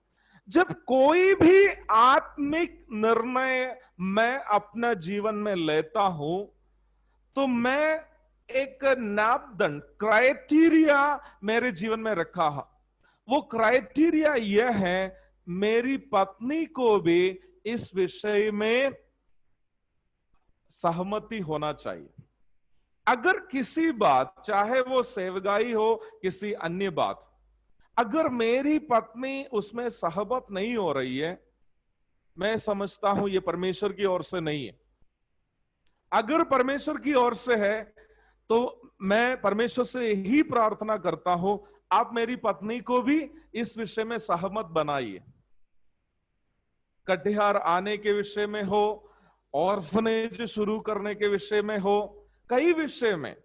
S1: जब कोई भी आत्मिक निर्णय मैं अपना जीवन में लेता हूं, तो मैं एक मापदंड, क्राइटेरिया मेरे जीवन में रखा है। वो क्राइटेरिया यह है, मेरी पत्नी को भी इस विषय में सहमति होना चाहिए। अगर किसी बात, चाहे वो सेवगाई हो, किसी अन्य बात, अगर मेरी पत्नी उसमें सहमत नहीं हो रही है, मैं समझता हूं ये परमेश्वर की ओर से नहीं है। अगर परमेश्वर की ओर से है तो मैं परमेश्वर से ही प्रार्थना करता हूं, आप मेरी पत्नी को भी इस विषय में सहमत बनाइए। कटिहार आने के विषय में हो, ऑर्फनेज शुरू करने के विषय में हो, कई विषय में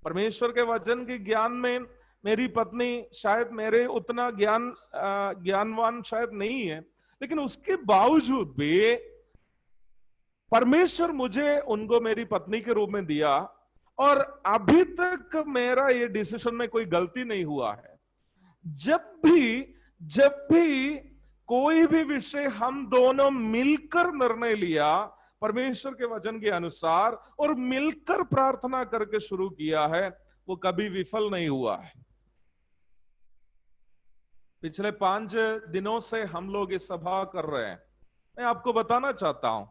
S1: परमेश्वर के वचन के ज्ञान में मेरी पत्नी शायद मेरे उतना ज्ञानवान शायद नहीं है, लेकिन उसके बावजूद भी परमेश्वर मुझे उनको मेरी पत्नी के रूप में दिया, और अभी तक मेरा ये डिसीजन में कोई गलती नहीं हुआ है। जब भी कोई भी विषय हम दोनों मिलकर निर्णय लिया परमेश्वर के वचन के अनुसार और मिलकर प्रार्थना करके शुरू किया है, वो कभी विफल नहीं हुआ है। पिछले 5 दिनों से हम लोग इस सभा कर रहे हैं। मैं आपको बताना चाहता हूं,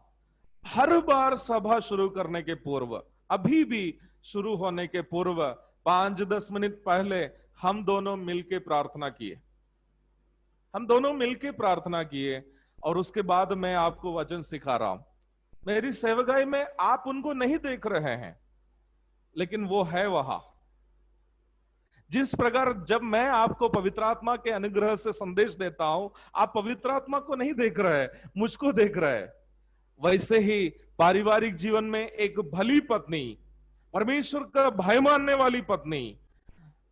S1: हर बार सभा शुरू करने के पूर्व, अभी भी शुरू होने के पूर्व 5-10 मिनट पहले हम दोनों मिलके प्रार्थना किए। हम दोनों मिलके प्रार्थना किए और उसके बाद मैं आपको वचन सिखा रहा हूं। मेरी सेवकाई में आप उनको नहीं देख रहे हैं, लेकिन वो है वहां। जिस प्रकार जब मैं आपको पवित्र आत्मा के अनुग्रह से संदेश देता हूं, आप पवित्र आत्मा को नहीं देख रहे, मुझको देख रहे, वैसे ही पारिवारिक जीवन में एक भली पत्नी, परमेश्वर का भय मानने वाली पत्नी,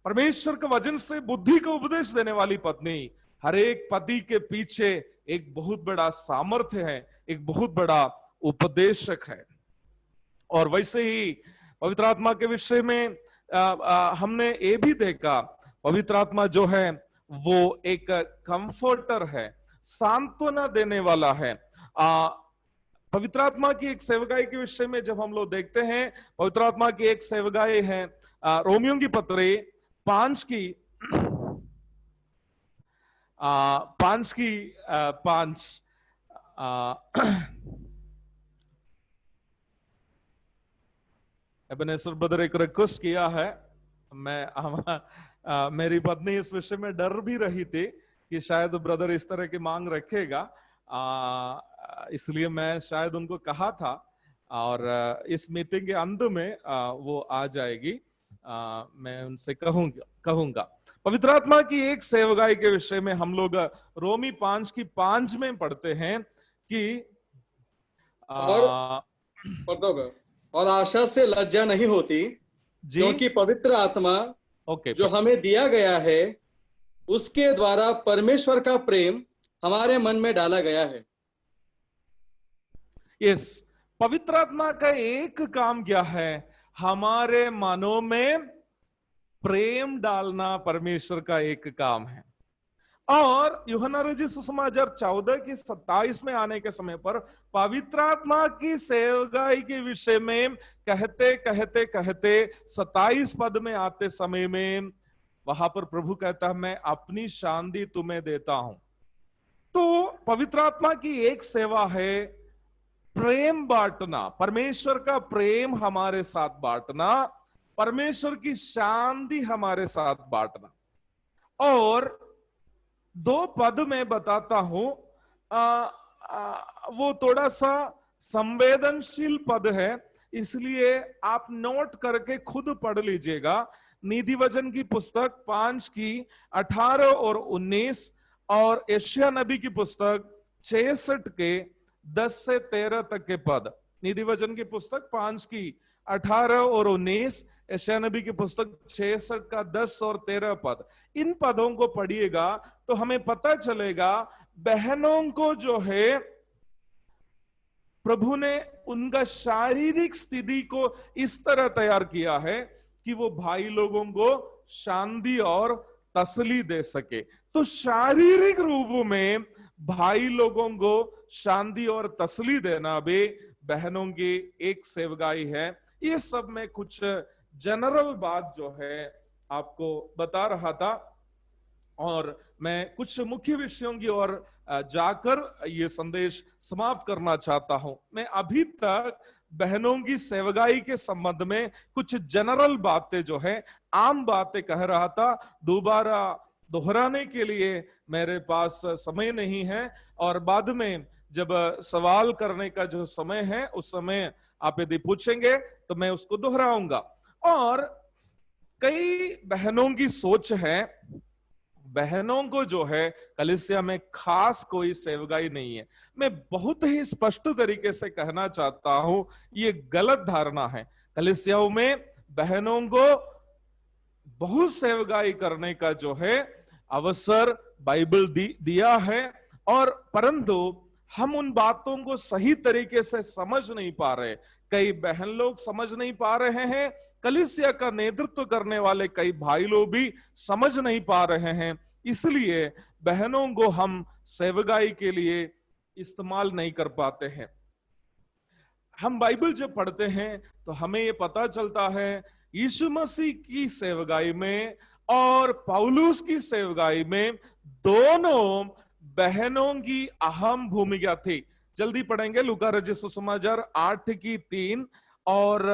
S1: परमेश्वर के वचन से बुद्धि को उपदेश देने वाली पत्नी, हर एक पति के पीछे एक बहुत बड़ा सामर्थ्य है, एक बहुत बड़ा उपदेशक है। और वैसे ही पवित्र आत्मा के विषय में हमने ये भी देखा, पवित्र आत्मा जो है वो एक कंफर्टर है, सांत्वना देने वाला है। पवित्र आत्मा की एक सेवकाई के विषय में जब हम लोग देखते हैं, पवित्र आत्मा की एक सेवकाई है रोमियो की पत्री 5 की 5 की 5 एबेनेजर ब्रदर एक रिक्वेस्ट किया है। मेरी पत्नी इस विषय में डर भी रही थी कि शायद ब्रदर इस तरह की मांग रखेगा, इसलिए मैं शायद उनको कहा था, और इस मीटिंग के अंत में वो आ जाएगी। मैं उनसे कहूंगा। पवित्र आत्मा की एक सेवकाई के विषय में हम लोग रोमी 5 की 5 में पढ़ते हैं कि
S2: और आशा से लज्जा नहीं होती, क्योंकि पवित्र आत्मा जो हमें दिया गया है उसके द्वारा परमेश्वर का प्रेम हमारे मन में डाला गया है।
S1: यस, पवित्र आत्मा का एक काम क्या है? हमारे मनों में प्रेम डालना परमेश्वर का एक काम है। और यूहन्ना रचित सुसमाचार 14 की 27 में आने के समय पर पवित्र आत्मा की सेवकाई के विषय में कहते कहते कहते 27 पद में आते समय में वहां पर प्रभु कहता है, मैं अपनी शांति तुम्हें देता हूं। तो पवित्र आत्मा की एक सेवा है प्रेम बांटना, परमेश्वर का प्रेम हमारे साथ बांटना, परमेश्वर की शांति हमारे साथ बांटना। और 2 पद में बताता हूं, वो थोड़ा सा संवेदनशील पद है, इसलिए आप नोट करके खुद पढ़ लीजिएगा। नीति वचन की पुस्तक 5 की 18 और 19 और यशायाह नबी की पुस्तक 66 के 10 से 13 तक के पद। नीति वचन की पुस्तक 5 की 18 और 19, यशायाह नबी की पुस्तक 66 का 10 और 13 पद। इन पदों को पढ़िएगा तो हमें पता चलेगा बहनों को जो है प्रभु ने उनका शारीरिक स्थिति को इस तरह तैयार किया है कि वो भाई लोगों को शांति और तसल्ली दे सके। तो शारीरिक रूप में भाई लोगों को शांति और तसल्ली देना भी बहनों की एक सेवकाई है। ये सब में कुछ जनरल बात जो है आपको बता रहा था, और मैं कुछ मुख्य विषयों की ओर जाकर ये संदेश समाप्त करना चाहता हूं। मैं अभी तक बहनों की सेवकाई के संबंध में कुछ जनरल बातें जो है, आम बातें कह रहा था। दोबारा दोहराने के लिए मेरे पास समय नहीं है, और बाद में जब सवाल करने का जो समय है उस समय आप यदि पूछेंगे तो मैं उसको दोहराऊंगा। और कई बहनों की सोच है, बहनों को जो है कलीसिया में खास कोई सेवकाई नहीं है। मैं बहुत ही स्पष्ट तरीके से कहना चाहता हूं, ये गलत धारणा है। कलीसियाओं में बहनों को बहुत सेवकाई करने का जो है अवसर बाइबल दिया है, और परंतु हम उन बातों को सही तरीके से समझ नहीं पा रहे। कई बहन लोग समझ नहीं पा रहे हैं, कलीसिया का नेतृत्व करने वाले कई भाई लोग भी समझ नहीं पा रहे हैं, इसलिए बहनों को हम सेवकाई के लिए इस्तेमाल नहीं कर पाते हैं। हम बाइबल जब पढ़ते हैं तो हमें ये पता चलता है यीशु मसीह की सेवकाई में और पौलुस की सेवकाई में दोनों बहनों की अहम भूमिका थी। जल्दी पढ़ेंगे लूका रचित सुसमाचार 8 की 3 और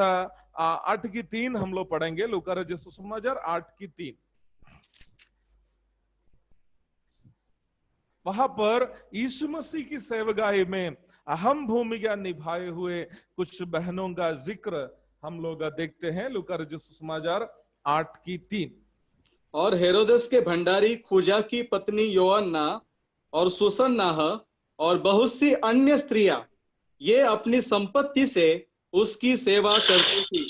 S1: 8 की 3 हम लोग पढ़ेंगे। लूका रचित सुसमाचार 8 की 3। वहां पर यीशु मसीह की सेवकाई में अहम भूमिका निभाए हुए कुछ बहनों का जिक्र हम लोग देखते हैं। लूका रचित सुसमाचार 8 की 3।
S2: और हेरोदेस के भंडारी खुजा की पत्नी योअन्ना और सुसन्नाह और बहुत सी अन्य स्त्रियां ये अपनी संपत्ति से उसकी सेवा करती थी।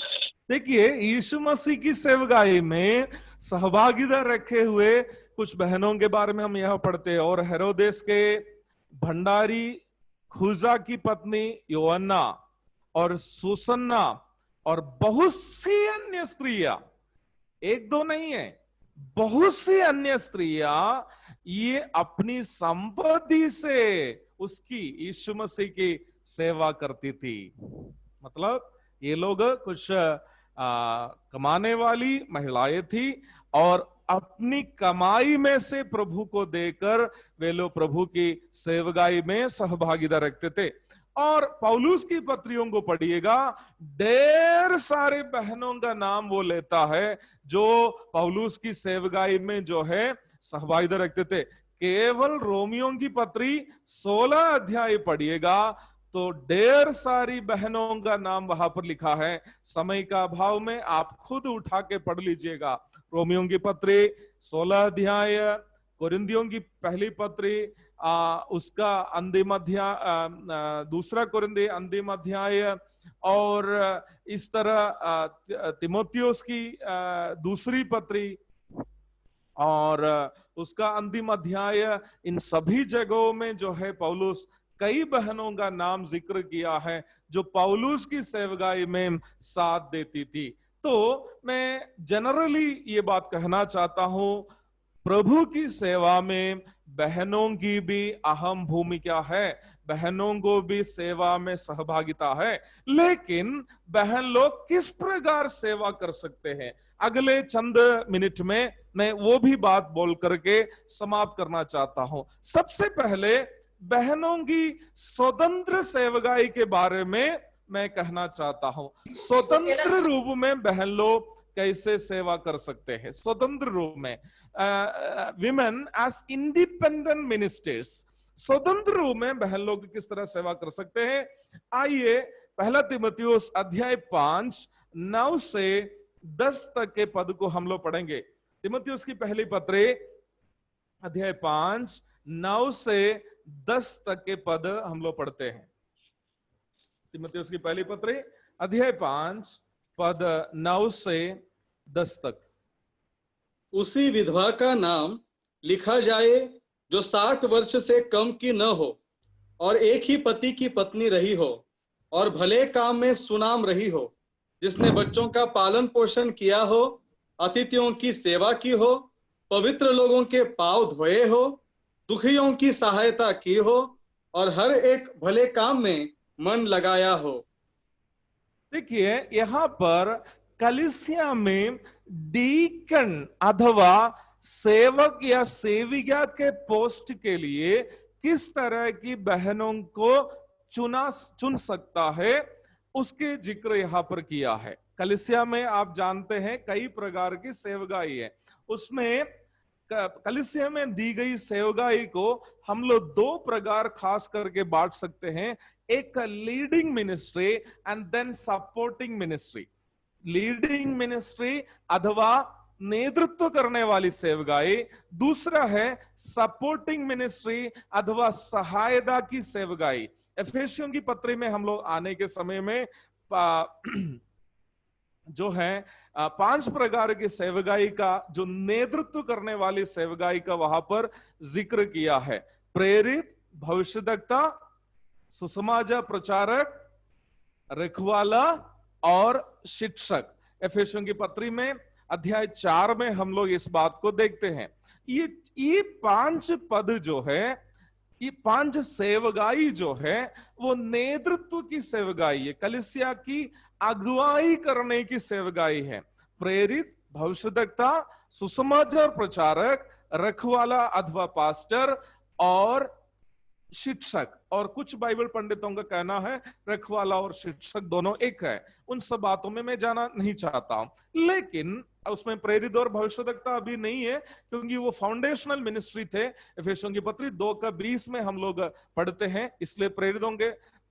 S1: देखिए, यीशु मसीह की सेवकाई में सहभागिता रखे हुए कुछ बहनों के बारे में हम यह पढ़ते हैं। और हेरोदेस के भंडारी खुजा की पत्नी योअन्ना और सुसन्ना और बहुत सी अन्य स्त्रियां, एक दो नहीं है, बहुत सी अन्य स्त्रियां ये अपनी संपत्ति से उसकी यीशु मसीह की सेवा करती थी। मतलब ये लोग कुछ कमाने वाली महिलाएं थी और अपनी कमाई में से प्रभु को देकर वे लोग प्रभु की सेवकाई में सहभागिता रखते थे। और पौलुस की पत्रियों को पढ़िएगा, ढेर सारे बहनों का नाम वो लेता है जो पौलुस की सेवकाई में जो है सहभागिता रखते थे। केवल रोमियों की पत्री 16 अध्याय पढ़िएगा तो ढेर सारी बहनों का नाम वहां पर लिखा है। समय का अभाव में आप खुद उठा के पढ़ लीजिएगा। रोमियों की पत्री 16 अध्याय, कोरिन्थियों की पहली पत्री उसका अंतिम अध्याय, दूसरा कोरिन्थी अंतिम अध्याय, और इस तरह तिमोथियुस की दूसरी पत्री और उसका अंतिम अध्याय, इन सभी जगहों में जो है पौलुस कई बहनों का नाम जिक्र किया है जो पौलुस की सेवकाई में साथ देती थी। तो मैं जनरली ये बात कहना चाहता हूं, प्रभु की सेवा में बहनों की भी अहम भूमिका है, बहनों को भी सेवा में सहभागिता है। लेकिन बहन लोग किस प्रकार सेवा कर सकते हैं, अगले चंद मिनट में मैं वो भी बात बोल करके समाप्त करना चाहता हूं। सबसे पहले बहनों की स्वतंत्र सेवकाई के बारे में मैं कहना चाहता हूं। स्वतंत्र रूप में बहन लोग कैसे सेवा कर सकते हैं, स्वतंत्र रूप में विमेन एज इंडिपेंडेंट मिनिस्टर्स, स्वतंत्र रूप में बहन लोग किस तरह सेवा कर सकते हैं। आइए पहला तिमोथियुस अध्याय 5 9 से 10 तक के पद को हम लोग पढ़ेंगे। तिमोथियुस की पहली पत्री अध्याय 5 9 से 10 तक के पद हम लोग पढ़ते हैं। तिमोथियुस की पहली पत्री अध्याय 5 पद 9 से 10 तक।
S2: उसी विधवा का नाम लिखा जाए जो 60 वर्ष से कम की न हो और एक ही पति की पत्नी रही हो और भले काम में सुनाम रही हो, जिसने बच्चों का पालन पोषण किया हो, अतिथियों की सेवा की हो, पवित्र लोगों के पांव धोए हो, दुखियों की सहायता की हो और हर एक भले काम में मन लगाया हो।
S1: देखिए यहां पर कलीसिया में डीकन अथवा सेवक या सेविका के पोस्ट के लिए किस तरह की बहनों को चुन सकता है, उसके जिक्र यहां पर किया है। कलीसिया में आप जानते हैं कई प्रकार की सेवकाई है, उसमें कलीसिया में दी गई सेवकाई को हम लोग दो प्रकार खास करके बांट सकते हैं, एक leading ministry and then supporting ministry. Leading ministry अथवा नेतृत्व करने वाली सेवकाई, दूसरा है सपोर्टिंग मिनिस्ट्री अथवा सहायता की सेवकाई। एफेसियों की पत्री में हम लोग आने के समय में जो है 5 प्रकार की सेवकाई का, जो नेतृत्व करने वाली सेवकाई का वहां पर जिक्र किया है। प्रेरित, भविष्यद्वक्ता, सुसमाचार प्रचारक, रखवाला और शिक्षक। एफेसियों की पत्री में अध्याय 4 में हम लोग इस बात को देखते हैं। ये 5 पद जो है, ये 5 सेवकाई जो है वो नेतृत्व की सेवकाई है, कलीसिया की अगुवाई करने की सेवकाई है। प्रेरित, भविष्यद्वक्ता, सुसमाचार प्रचारक, रखवाला अथवा पास्टर और शिक्षक। और कुछ बाइबल पंडितों का कहना है रखवाला और शिक्षक दोनों एक है। उन सब बातों में मैं जाना नहीं चाहता हूं, लेकिन उसमें प्रेरित और भविष्यद्वक्ता अभी नहीं है क्योंकि वो फाउंडेशनल मिनिस्ट्री थे। एफेसियों की पत्री 2:20 में हम लोग पढ़ते हैं, इसलिए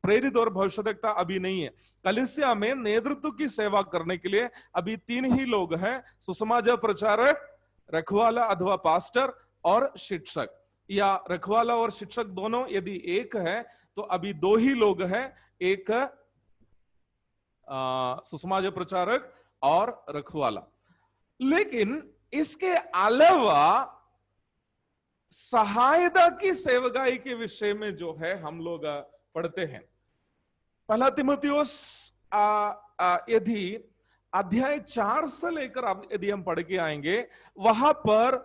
S1: प्रेरित और भविष्यद्वक्ता अभी नहीं है। कलीसिया में नेतृत्व की सेवा करने के लिए अभी 3 ही लोग हैं, सुसमाचार प्रचारक, रखवाला अथवा पास्टर और शिक्षक। या रखवाला और शिक्षक दोनों यदि एक है तो अभी 2 ही लोग हैं, एक सुसमाचार प्रचारक और रखवाला। लेकिन इसके अलावा सहायता की सेवकाई के विषय में जो है हम लोग पढ़ते हैं। पहला तिमोथियुस यदि अध्याय 4 से लेकर यदि हम पढ़ के आएंगे, वहां पर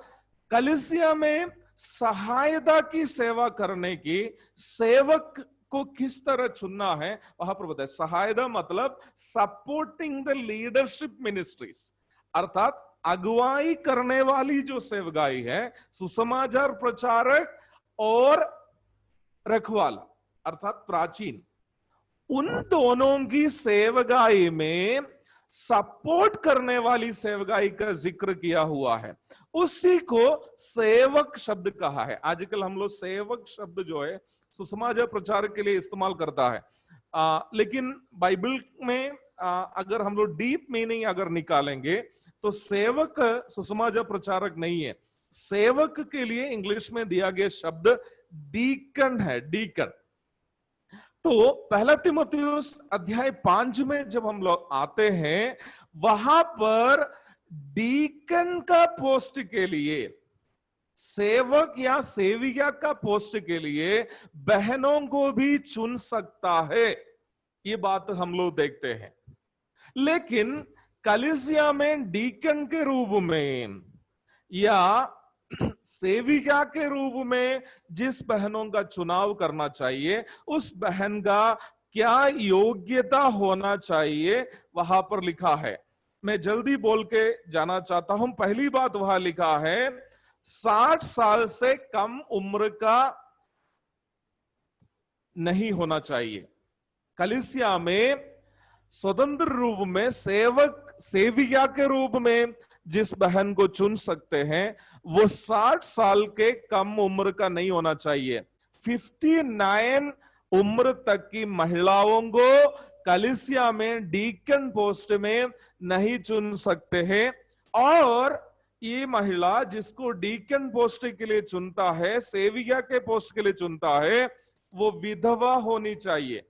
S1: कलीसिया में सहायता की सेवा करने की सेवक को किस तरह चुनना है वहां पर बताया। सहायता मतलब सपोर्टिंग द लीडरशिप मिनिस्ट्रीज, अर्थात अगुवाई करने वाली जो सेवकाई है, सुसमाचार प्रचारक और रखवाला अर्थात प्राचीन, उन दोनों की सेवकाई में सपोर्ट करने वाली सेवकाई का जिक्र किया हुआ है, उसी को सेवक शब्द कहा है। आजकल हम लोग सेवक शब्द जो है सुसमाचार प्रचार के लिए इस्तेमाल करता है, लेकिन बाइबल में अगर हम लोग डीप मीनिंग अगर निकालेंगे तो सेवक सुसमाचार प्रचारक नहीं है। सेवक के लिए इंग्लिश में दिया गया शब्द डीकन है, डीकन। तो पहला तीमुथियुस अध्याय 5 में जब हम लोग आते हैं, वहां पर डीकन का पोस्ट के लिए, सेवक या सेविका का पोस्ट के लिए बहनों को भी चुन सकता है, ये बात हम लोग देखते हैं। लेकिन कलीसिया में डीकन के रूप में या सेविका के रूप में जिस बहनों का चुनाव करना चाहिए, उस बहन का क्या योग्यता होना चाहिए वहां पर लिखा है। मैं जल्दी बोल के जाना चाहता हूं। पहली बात वहां लिखा है 60 साल से कम उम्र का नहीं होना चाहिए। कलीसिया में स्वतंत्र रूप में सेवक सेविका के रूप में जिस बहन को चुन सकते हैं वो 60 साल के कम उम्र का नहीं होना चाहिए। 59 उम्र तक की महिलाओं को कलीसिया में डीकन पोस्ट में नहीं चुन सकते हैं। और ये महिला जिसको डीकन पोस्ट के लिए चुनता है, सेविका के पोस्ट के लिए चुनता है, वो विधवा होनी चाहिए।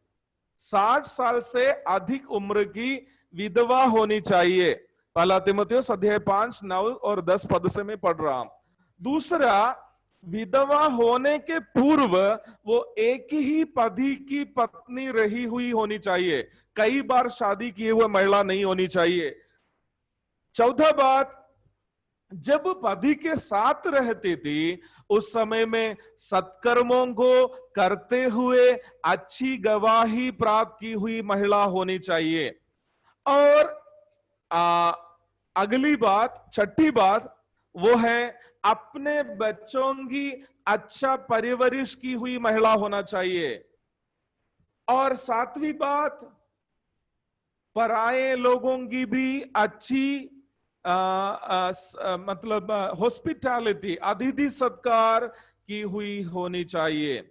S1: 60 साल से अधिक उम्र की विधवा होनी चाहिए। पहला तीमुथियुस अध्याय 5, 9 और 10 पद से मैं पढ़ रहा हूं। दूसरा, विधवा होने के पूर्व वो एक ही पति की पत्नी रही हुई होनी चाहिए, कई बार शादी किए हुए महिला नहीं होनी चाहिए। चौथा बात, जब पति के साथ रहती थी उस समय में सत्कर्मों को करते हुए अच्छी गवाही प्राप्त की हुई महिला होनी चाहिए। और अगली बात, छठी बात, वो है अपने बच्चों की अच्छा परवरिश की हुई महिला होना चाहिए। और सातवीं बात, पराये लोगों की भी अच्छी मतलब हॉस्पिटैलिटी, अतिथि सत्कार की हुई होनी चाहिए।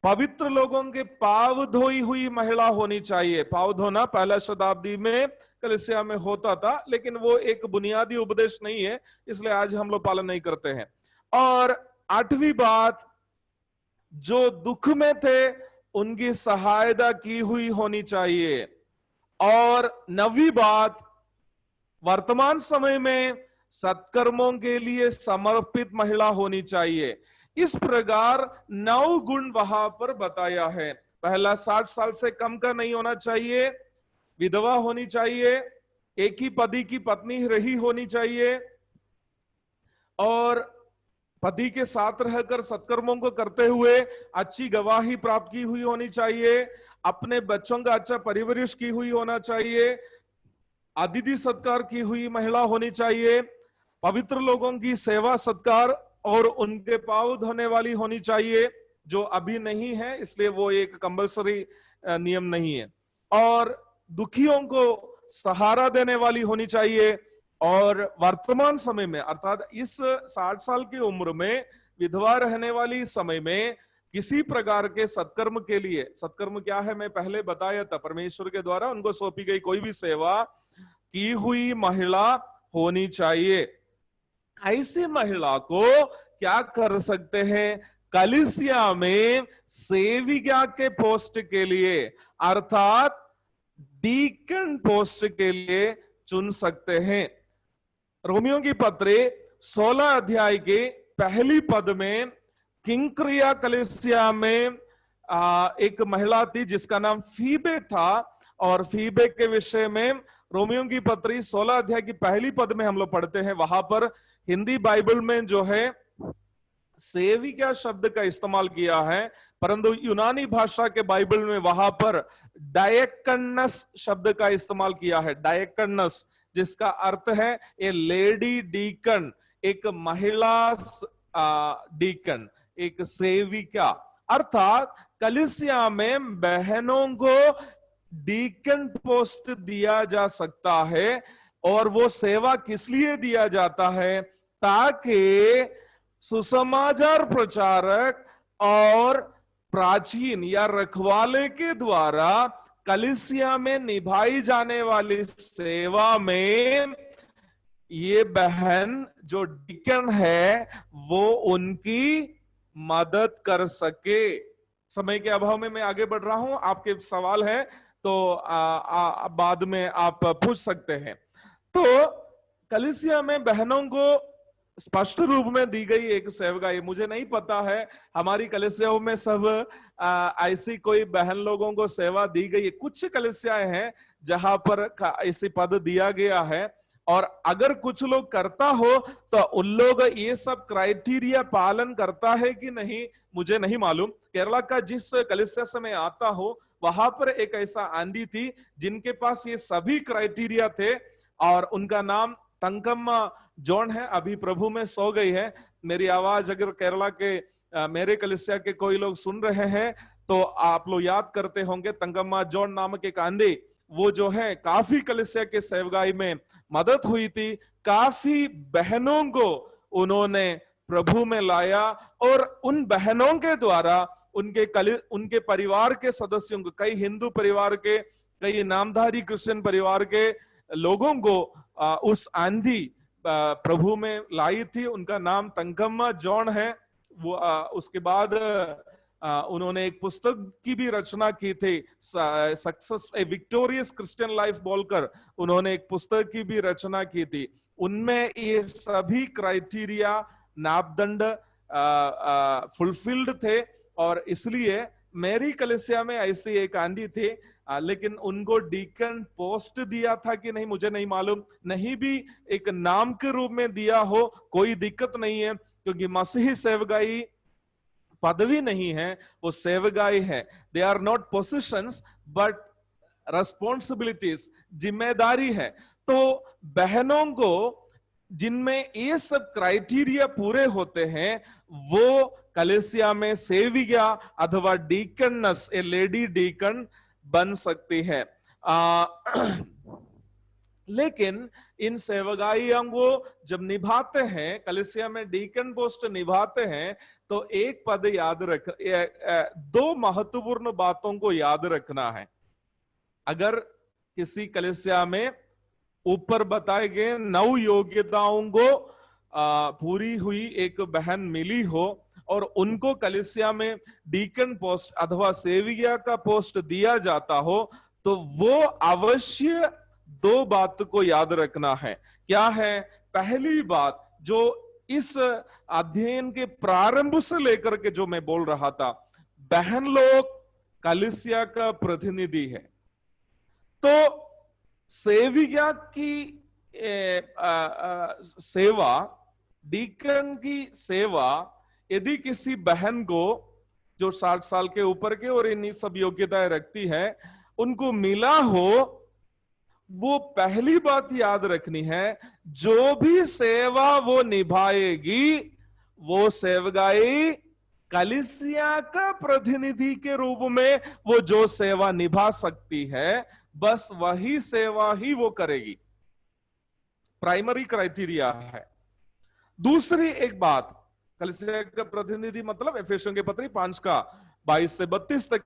S1: पवित्र लोगों के पाव धोई हुई महिला होनी चाहिए। पाव धोना पहला शताब्दी में कलीसिया में होता था, लेकिन वो एक बुनियादी उपदेश नहीं है, इसलिए आज हम लोग पालन नहीं करते हैं। और आठवीं बात, जो दुख में थे उनकी सहायता की हुई होनी चाहिए। और नवीं बात, वर्तमान समय में सत्कर्मों के लिए समर्पित महिला होनी चाहिए। इस प्रकार 9 गुण वहां पर बताया है। पहला, 60 साल से कम का नहीं होना चाहिए, विधवा होनी चाहिए, एक ही पति की पत्नी रही होनी चाहिए, और पति के साथ रहकर सत्कर्मों को करते हुए अच्छी गवाही प्राप्त की हुई होनी चाहिए, अपने बच्चों का अच्छा परवरिश की हुई होना चाहिए, अतिथि सत्कार की हुई महिला होनी चाहिए, पवित्र लोगों की सेवा सत्कार और उनके पांव धोने वाली होनी चाहिए, जो अभी नहीं है इसलिए वो एक कंपल्सरी नियम नहीं है, और दुखियों को सहारा देने वाली होनी चाहिए। और वर्तमान समय में अर्थात इस 60 साल की उम्र में विधवा रहने वाली समय में किसी प्रकार के सत्कर्म के लिए, सत्कर्म क्या है मैं पहले बताया था, परमेश्वर के द्वारा उनको सौंपी गई कोई भी सेवा की हुई महिला होनी चाहिए। ऐसी महिला को क्या कर सकते हैं, कलीसिया में सेविका के पोस्ट के लिए अर्थात डीकन पोस्ट के लिए चुन सकते हैं। रोमियो की पत्री 16 अध्याय के पहली पद में किंक्रिया कलीसिया में एक महिला थी जिसका नाम फीबे था, और फीबे के विषय में रोमियो की पत्री 16 अध्याय की पहली पद में हम लोग पढ़ते हैं। वहां पर हिंदी बाइबल में जो है सेविका शब्द का इस्तेमाल किया है, परंतु यूनानी भाषा के बाइबल में वहां पर डायकनस शब्द का इस्तेमाल किया है। डायकनस, जिसका अर्थ है ए लेडी डीकन, एक महिला डीकन, एक सेविका। अर्थात कलीसिया में बहनों को डीकन पोस्ट दिया जा सकता है। और वो सेवा किस लिए दिया जाता है? ताकि सुसमाचार प्रचारक और प्राचीन या रखवाले के द्वारा कलीसिया में निभाई जाने वाली सेवा में ये बहन जो डीकन है वो उनकी मदद कर सके। समय के अभाव में मैं आगे बढ़ रहा हूं, आपके सवाल है तो बाद में आप पूछ सकते हैं। तो कलीसिया में बहनों को स्पष्ट रूप में दी गई एक सेवकाई। मुझे नहीं पता है हमारी कलीसियाओं में सब ऐसी कोई बहन लोगों को सेवा दी गई है। कुछ कलीसियाएं हैं जहां पर ऐसी पद दिया गया है, और अगर कुछ लोग करता हो तो उन लोग ये सब क्राइटेरिया पालन करता है कि नहीं मुझे नहीं मालूम। केरला का जिस कलीसिया से मैं आता हूं वहां पर एक ऐसा आंटी थी जिनके पास ये सभी क्राइटेरिया थे, और उनका नाम तंकम्मा जॉन है। अभी प्रभु में सो गई है। मेरी आवाज अगर केरला के मेरे कलीसिया के कोई लोग सुन रहे हैं तो आप लोग याद करते होंगे, तंकम्मा जॉन नामक एक आंटी, वो जो है काफी कलीसिया के सेवगाई में मदद हुई थी। काफी बहनों को उन्होंने प्रभु में लाया, और उन बहनों के द्वारा उनके परिवार के सदस्यों को, कई हिंदू परिवार के, कई नामधारी क्रिश्चियन परिवार के लोगों को उस आंधी प्रभु में लाई थी। उनका नाम तंकम्मा जॉन है। वो उसके बाद उन्होंने एक पुस्तक की भी रचना की थी, सक्सेस ए विक्टोरियस क्रिश्चियन लाइफ बोलकर उन्होंने एक पुस्तक की भी रचना की थी। उनमें ये सभी क्राइटेरिया नापदंड फुलफिल्ड थे, और इसलिए मेरी कलीसिया में ऐसी एक आंटी थी, लेकिन उनको डीकन पोस्ट दिया था कि नहीं मुझे नहीं मालूम। नहीं भी एक नाम के रूप में दिया हो कोई दिक्कत नहीं है, क्योंकि मसीही सेवगाई पदवी नहीं है, वो सेवगाई है। They are not positions but responsibilities, जिम्मेदारी है। तो बहनों को जिनमें ये सब क्राइटेरिया पूरे होते हैं वो कलीसिया में सेविका अथवा डीकनस, ए लेडी डीकन बन सकती है। लेकिन इन सेवगाइयों को जब निभाते हैं, कलीसिया में डीकन पोस्ट निभाते हैं, तो एक पद याद रख, दो महत्वपूर्ण बातों को याद रखना है। अगर किसी कलीसिया में ऊपर बताए गए 9 योग्यताओं को पूरी हुई एक बहन मिली हो और उनको कलीसिया में डीकन पोस्ट अथवा सेविका का पोस्ट दिया जाता हो, तो वो अवश्य 2 बात को याद रखना है। क्या है? पहली बात, जो इस अध्ययन के प्रारंभ से लेकर के जो मैं बोल रहा था, बहन लोग कलीसिया का प्रतिनिधि है। तो सेविका की सेवा, डीकन की सेवा, यदि किसी बहन को जो 60 साल के ऊपर के और इन सब योग्यताएं रखती है उनको मिला हो, वो पहली बात याद रखनी है, जो भी सेवा वो निभाएगी वो सेवगाई कलीसिया का प्रतिनिधि के रूप में वो जो सेवा निभा सकती है, बस वही सेवा ही वो करेगी। प्राइमरी क्राइटेरिया है। दूसरी एक बात, कलीसिया का प्रतिनिधि मतलब एफेसियों के पत्री 5 का 22 से 32 तक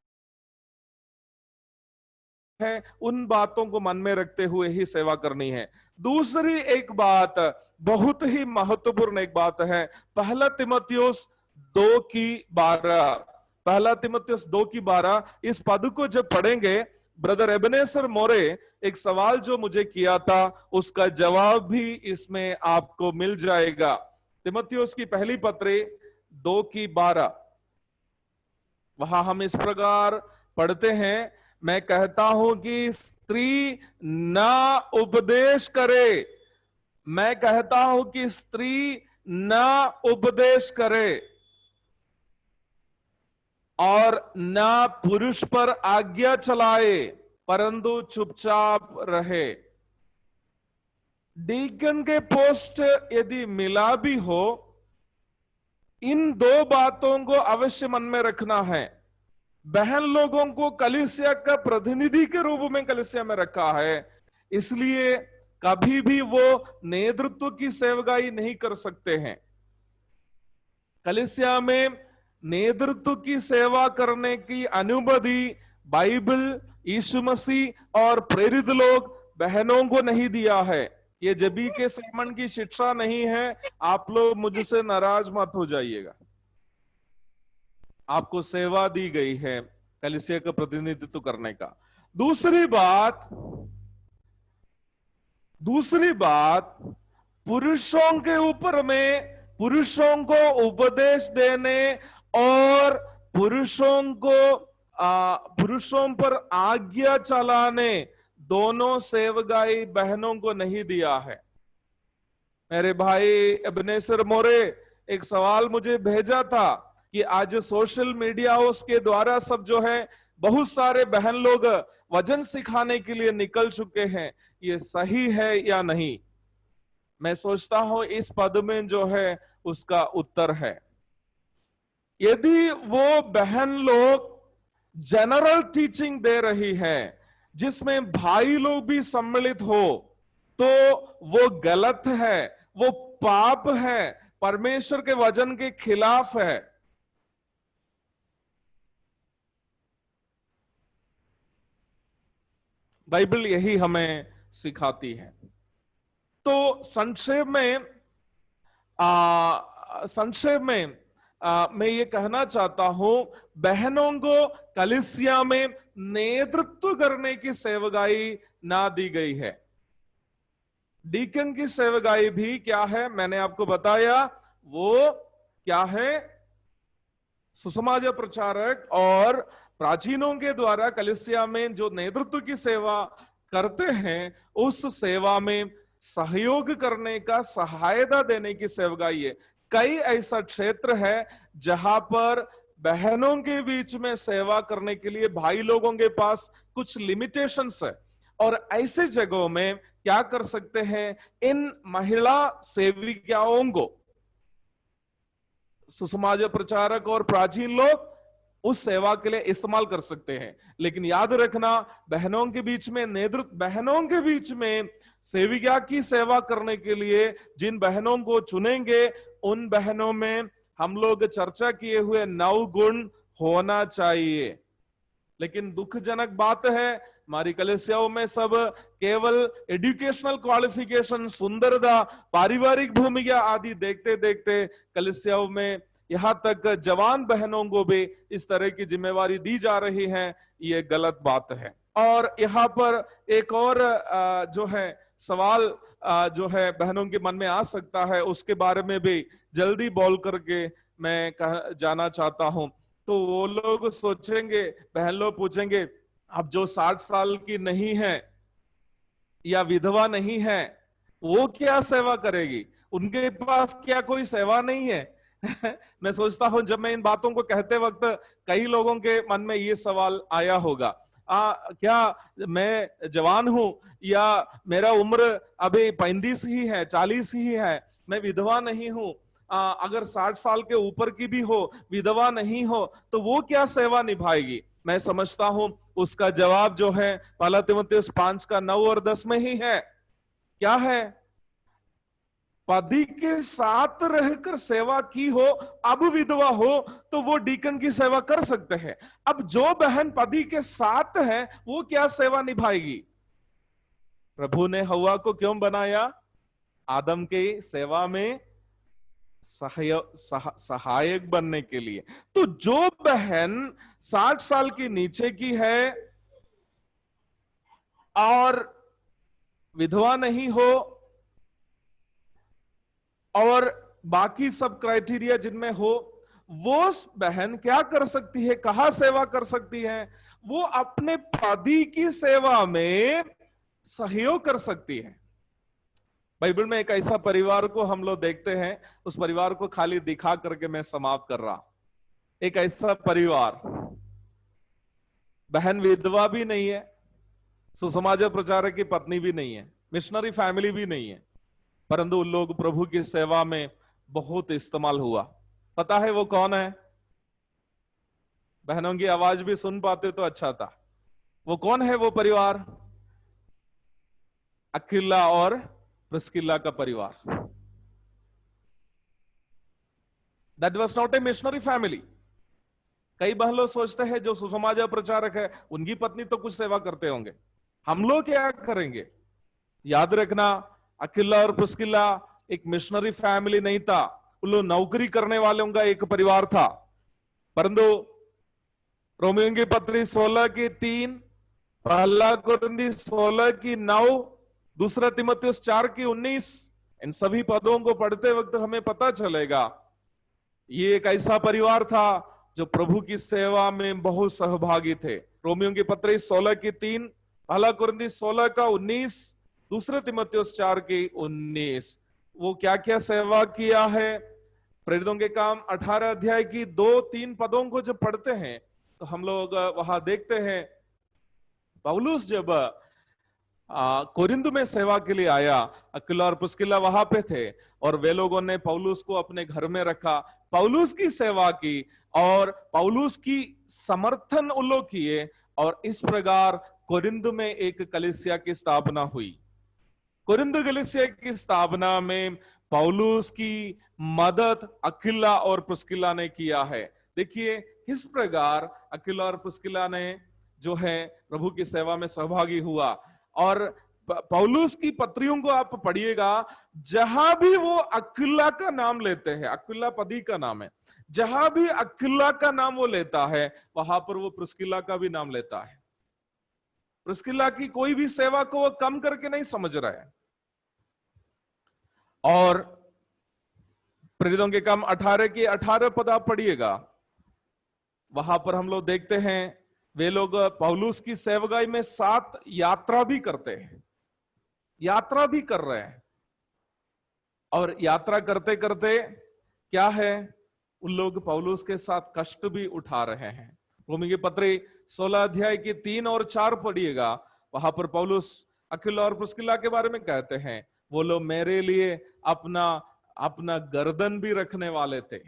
S1: है, उन बातों को मन में रखते हुए ही सेवा करनी है। दूसरी एक बात, बहुत ही महत्वपूर्ण एक बात है, 1 तीमुथियुस 2:12। 1 तीमुथियुस 2:12 इस पद को जब पढ़ेंगे, ब्रदर एबनेसर मोरे एक सवाल जो मुझे किया था उसका जवाब भी इसमें आपको मिल जाएगा। तीमुथियुस की पहली पत्री 2:12, वहां हम इस प्रकार पढ़ते हैं, मैं कहता हूं कि स्त्री ना उपदेश करे। मैं कहता हूं कि स्त्री ना उपदेश करे और ना पुरुष पर आज्ञा चलाए, परंतु चुपचाप रहे। डीकन के पोस्ट यदि मिला भी हो, इन दो बातों को अवश्य मन में रखना है। बहन लोगों को कलीसिया का प्रतिनिधि के रूप में कलीसिया में रखा है, इसलिए कभी भी वो नेतृत्व की सेवकाई नहीं कर सकते हैं। कलीसिया में नेतृत्व की सेवा करने की अनुमति बाइबल, यीशु मसीह और प्रेरित लोग बहनों को नहीं दिया है। ये जबी के सेमन की शिक्षा नहीं है, आप लोग मुझसे नाराज मत हो जाइएगा। आपको सेवा दी गई है कलीसिया का प्रतिनिधित्व करने का। दूसरी बात पुरुषों के ऊपर में पुरुषों को उपदेश देने और पुरुषों पर आज्ञा चलाने, दोनों सेवकाई बहनों को नहीं दिया है। मेरे भाई एबनेसर मोरे एक सवाल मुझे भेजा था कि आज सोशल मीडिया उसके द्वारा सब जो है बहुत सारे बहन लोग वचन सिखाने के लिए निकल चुके हैं, ये सही है या नहीं? मैं सोचता हूं इस पद में जो है उसका उत्तर है, यदि वो बहन लोग जनरल टीचिंग दे रही है जिसमें भाई लोग भी सम्मिलित हो, तो वो गलत है, वो पाप है, परमेश्वर के वचन के खिलाफ है। बाइबल यही हमें सिखाती है। तो संक्षेप में मैं ये कहना चाहता हूं, बहनों को कलीसिया में नेतृत्व करने की सेवकाई ना दी गई है। डीकन की सेवकाई भी क्या है मैंने आपको बताया, वो क्या है? सुसमाज प्रचारक और प्राचीनों के द्वारा कलीसिया में जो नेतृत्व की सेवा करते हैं, उस सेवा में सहयोग करने का, सहायता देने की सेवकाई है। कई ऐसा क्षेत्र है जहां पर बहनों के बीच में सेवा करने के लिए भाई लोगों के पास कुछ लिमिटेशंस है, और ऐसे जगहों में क्या कर सकते हैं, इन महिला सेविकाओं को सुसमाज प्रचारक और प्राचीन लोग उस सेवा के लिए इस्तेमाल कर सकते हैं। लेकिन याद रखना, बहनों के बीच में नेतृत्व, बहनों के बीच में सेविका की सेवा करने के लिए जिन बहनों को चुनेंगे, उन बहनों में हम लोग चर्चा किए हुए 9 गुण होना चाहिए। लेकिन दुखजनक बात है, हमारी कलीसियाओं में सब केवल एजुकेशनल क्वालिफिकेशन, सुंदरता, पारिवारिक भूमिका आदि देखते देखते कलीसियाओं में यहां तक जवान बहनों को भी इस तरह की जिम्मेवारी दी जा रही है, ये गलत बात है। और यहाँ पर एक और जो है सवाल जो है बहनों के मन में आ सकता है, उसके बारे में भी जल्दी बोल करके मैं जाना चाहता हूं। तो वो लोग सोचेंगे, बहन लोग पूछेंगे, अब जो 60 साल की नहीं है या विधवा नहीं है, वो क्या सेवा करेगी? उनके पास क्या कोई सेवा नहीं है? मैं सोचता हूं जब मैं इन बातों को कहते वक्त कई लोगों के मन में ये सवाल आया होगा, क्या मैं जवान हूं या मेरा उम्र अभी 35 ही है, 40 ही है, मैं विधवा नहीं हूं, अगर 60 साल के ऊपर की भी हो, विधवा नहीं हो, तो वो क्या सेवा निभाएगी? मैं समझता हूं उसका जवाब जो है पहला तीमुथियुस 5 का 9 और 10 में ही है। क्या है? पति के साथ रहकर सेवा की हो, अब विधवा हो तो वो डीकन की सेवा कर सकते हैं। अब जो बहन पति के साथ है वो क्या सेवा निभाएगी? प्रभु ने हव्वा को क्यों बनाया? आदम के सेवा में सहायक बनने के लिए। तो जो बहन 60 साल की नीचे की है और विधवा नहीं हो और बाकी सब क्राइटेरिया जिनमें हो, वो बहन क्या कर सकती है, कहां सेवा कर सकती है? वो अपने पति की सेवा में सहयोग कर सकती है। बाइबल में एक ऐसा परिवार को हम लोग देखते हैं, उस परिवार को खाली दिखा करके मैं समाप्त कर रहा हूं। एक ऐसा परिवार, बहन विधवा भी नहीं है, सुसमाज प्रचारक की पत्नी भी नहीं है, मिशनरी फैमिली भी नहीं है, परंतु उन लोग प्रभु की सेवा में बहुत इस्तेमाल हुआ। पता है वो कौन है? बहनों की आवाज भी सुन पाते तो अच्छा था। वो कौन है वो परिवार? अक्विला और प्रिस्किला का परिवार। That was not a missionary family. कई बहन लोग सोचते हैं जो सुसमाचार प्रचारक है उनकी पत्नी तो कुछ सेवा करते होंगे, हम लोग क्या करेंगे? याद रखना, अक्विला और प्रिस्किला एक मिशनरी फैमिली नहीं था, उन लोग नौकरी करने वालों का एक परिवार था। परंतु रोमियो की पत्री 16:3, पहला कुरिन्थी 16:9, दूसरा तीमुथियुस 4:19, इन सभी पदों को पढ़ते वक्त हमें पता चलेगा ये एक ऐसा परिवार था जो प्रभु की सेवा में बहुत सहभागी थे। रोमियो की पत्री 16:3, पहला कुरिन्थी 16:19, दूसरे तीमुथियुस 4:19। वो क्या क्या सेवा किया है? प्रेरितों के काम 18 अध्याय की 2-3 पदों को जब पढ़ते हैं तो हम लोग वहां देखते हैं पौलुस जब कोरिन्थ में सेवा के लिए आया, अक्विला और प्रिस्किला वहां पे थे और वे लोगों ने पौलुस को अपने घर में रखा, पौलुस की सेवा की और पौलुस की समर्थन उन लोग किए और इस प्रकार कोरिन्थ में एक कलीसिया की स्थापना हुई। कोरिन्थ कलीसिया की स्थापना में पौलुस की मदद अक्विला और प्रिस्किला ने किया है। देखिए किस प्रकार अक्विला और प्रिस्किला ने जो है प्रभु की सेवा में सहभागी हुआ। और पौलुस की पत्रियों को आप पढ़िएगा, जहां भी वो अक्विला का नाम लेते हैं, अक्विला पदी का नाम है, जहां भी अक्विला का नाम वो लेता है वहां पर वो प्रिस्किला का भी नाम लेता है। प्रिस्किला की कोई भी सेवा को वो कम करके नहीं समझ रहा है। और प्रेरितों के काम 18 पद आप पढ़िएगा, वहां पर हम लोग देखते हैं वे लोग पौलुस की सेवकाई में साथ यात्रा भी करते हैं, यात्रा भी कर रहे हैं। और यात्रा करते करते क्या है, उन लोग पौलुस के साथ कष्ट भी उठा रहे हैं। रोमी की पत्री 16 अध्याय की 3 और 4 पढ़िएगा, वहां पर पौलुस अक्विला और प्रिस्किला के बारे में कहते हैं वो लोग मेरे लिए अपना गर्दन भी रखने वाले थे,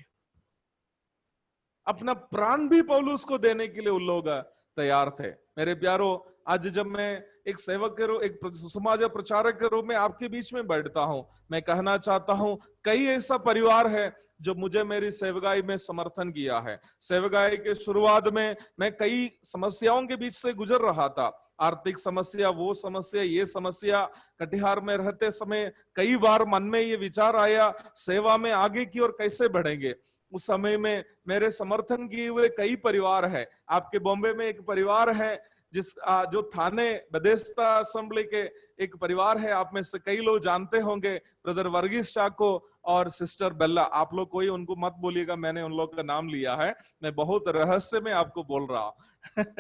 S1: अपना प्राण भी पौलुस को देने के लिए उन लोग तैयार थे। मेरे प्यारो, आज जब मैं एक सेवक के रूप, एक सुसमाचार प्रचारक के रूप में आपके बीच में बैठता हूं, मैं कहना चाहता हूं कई ऐसा परिवार है जो मुझे मेरी सेवकाई में समर्थन किया है। सेवकाई के शुरुआत में मैं कई समस्याओं के बीच से गुजर रहा था, आर्थिक समस्या, वो समस्या, ये समस्या। कटिहार में रहते समय कई बार मन में ये विचार आया सेवा में आगे की ओर कैसे बढ़ेंगे। उस समय में मेरे समर्थन किए हुए कई परिवार है। आपके बॉम्बे में एक परिवार है जो थाने बदेस्ता असेंबली के एक परिवार है, आप में से कई लोग जानते होंगे, ब्रदर वर्गीस चाको और सिस्टर बेल्ला। आप लोग कोई उनको मत बोलिएगा मैंने उन लोग का नाम लिया है, मैं बहुत रहस्य में आपको बोल रहा हूं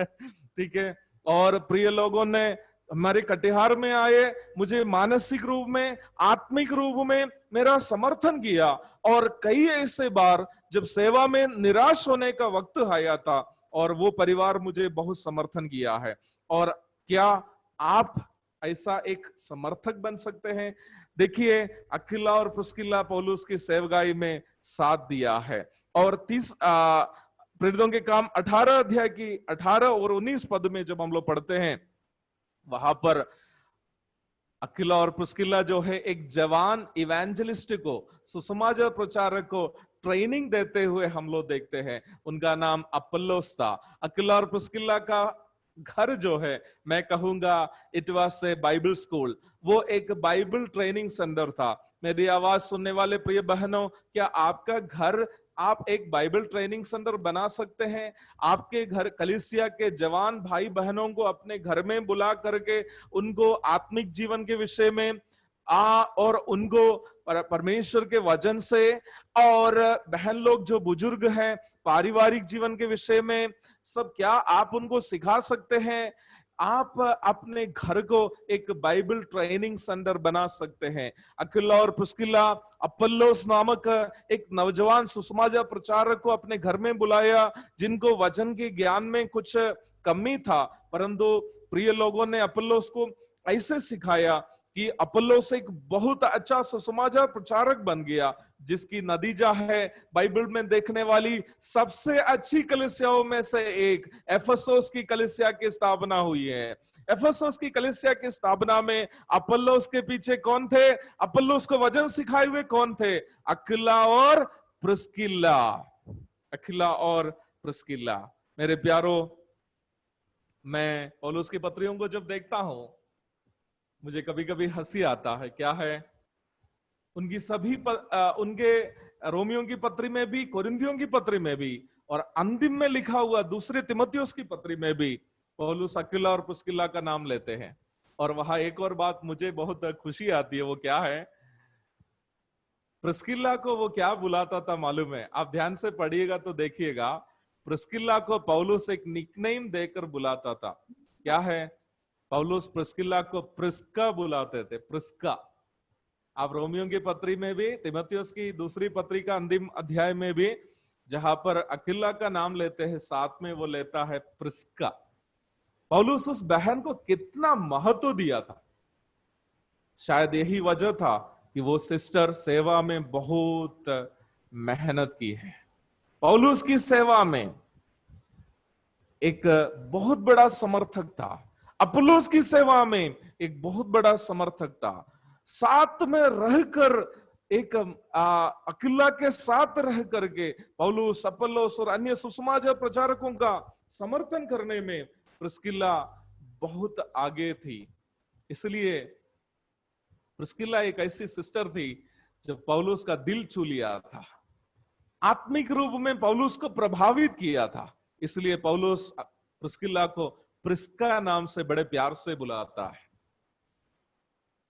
S1: ठीक है। और प्रिय लोगों ने हमारे कटिहार में आए, मुझे मानसिक रूप में, आत्मिक रूप में मेरा समर्थन किया। और कई ऐसे बार जब सेवा में निराश होने का वक्त आया था और वो परिवार मुझे बहुत समर्थन किया है। और क्या आप ऐसा एक समर्थक बन सकते हैं? देखिए अक्विला और प्रिस्किला पौलुस की सेवकाई में साथ दिया है। और प्रेरितों के काम 18 अध्याय की 18 और 19 पद में जब हम लोग पढ़ते हैं, वहां पर अक्विला और प्रिस्किला जो है एक जवान इवेंजलिस्ट को, सुसमाचार प्रचारक को ट्रेनिंग देते हुए हम लोग देखते हैं। उनका नाम अपोल्लोस था। अक्विला और प्रिस्किला का घर जो है, मैं कहूंगा it was a Bible school, वो एक बाइबल ट्रेनिंग सेंटर था। मेरी आवाज सुनने वाले प्रिय बहनों, क्या आपका घर आप एक बाइबल ट्रेनिंग सेंटर बना सकते हैं? आपके घर कलीसिया के जवान भाई बहनों को अपने घर में बुला करके उनको आत्मिक जीवन के विषय में और उनको परमेश्वर के वचन से, और बहन लोग जो बुजुर्ग हैं पारिवारिक जीवन के विषय में सब, क्या आप उनको सिखा सकते हैं? आप अपने घर को एक बाइबल ट्रेनिंग सेंटर बना सकते हैं। अक्विला और प्रिस्किला अपोल्लोस नामक एक नौजवान सुसमाचार प्रचारक को अपने घर में बुलाया, जिनको वचन के ज्ञान में कुछ कमी था, परंतु प्रिय लोगों ने अपोल्लोस को ऐसे सिखाया कि अपोलोस एक बहुत अच्छा सुसमाचार प्रचारक बन गया, जिसकी नतीजा है बाइबल में देखने वाली सबसे अच्छी कलीसियाओं में से एक एफेसोस की कलीसिया की स्थापना हुई है। एफेसोस की कलीसिया की स्थापना में अपोलोस के पीछे कौन थे? अपोलोस को वचन सिखाए हुए कौन थे? अक्विला और प्रिस्किल्ला। अक्विला और प्रिस्किल्ला। मेरे प्यारो, मैं पौलुस की पत्रियों को जब देखता हूं, मुझे कभी कभी हंसी आता है। क्या है? उनकी सभी उनके रोमियों की पत्री में भी, कोरिन्थियों की पत्री में भी, और अंतिम में लिखा हुआ दूसरे तिमोथियुस की पत्री में भी पौलुस अक्विला और प्रिस्किल्ला का नाम लेते हैं। और वहां एक और बात मुझे बहुत खुशी आती है, वो क्या है? प्रिस्किल्ला को वो क्या बुलाता था मालूम है? आप ध्यान से पढ़िएगा तो देखिएगा, प्रिस्किल्ला को पौलुस एक निकनेम देकर बुलाता था। क्या है? पौलुस प्रिस्किल्ला को प्रिस्का बुलाते थे, प्रिस्का। आप रोमियो की पत्री में भी, तिमोथियुस की दूसरी पत्री का अंतिम अध्याय में भी, जहां पर अक्विला का नाम लेते हैं, साथ में वो लेता है प्रिस्का। पौलुस उस बहन को कितना महत्व दिया था। शायद यही वजह था कि वो सिस्टर सेवा में बहुत मेहनत की है। पौलुस की सेवा में एक बहुत बड़ा समर्थक था, अपोलोस की सेवा में एक बहुत बड़ा समर्थक था। साथ में रहकर, एक अक्विला के साथ रह करके पौलुस, अपोलोस और अन्य सुसमाचार प्रचारकों का समर्थन करने में प्रिस्किल्ला बहुत आगे थी। इसलिए प्रिस्किल्ला एक ऐसी सिस्टर थी जो पौलुस का दिल छू लिया था, आत्मिक रूप में पौलुस को प्रभावित किया था। इसलिए पौलुस प्रिस्किल्ला को प्रिस्का नाम से बड़े प्यार से बुलाता है।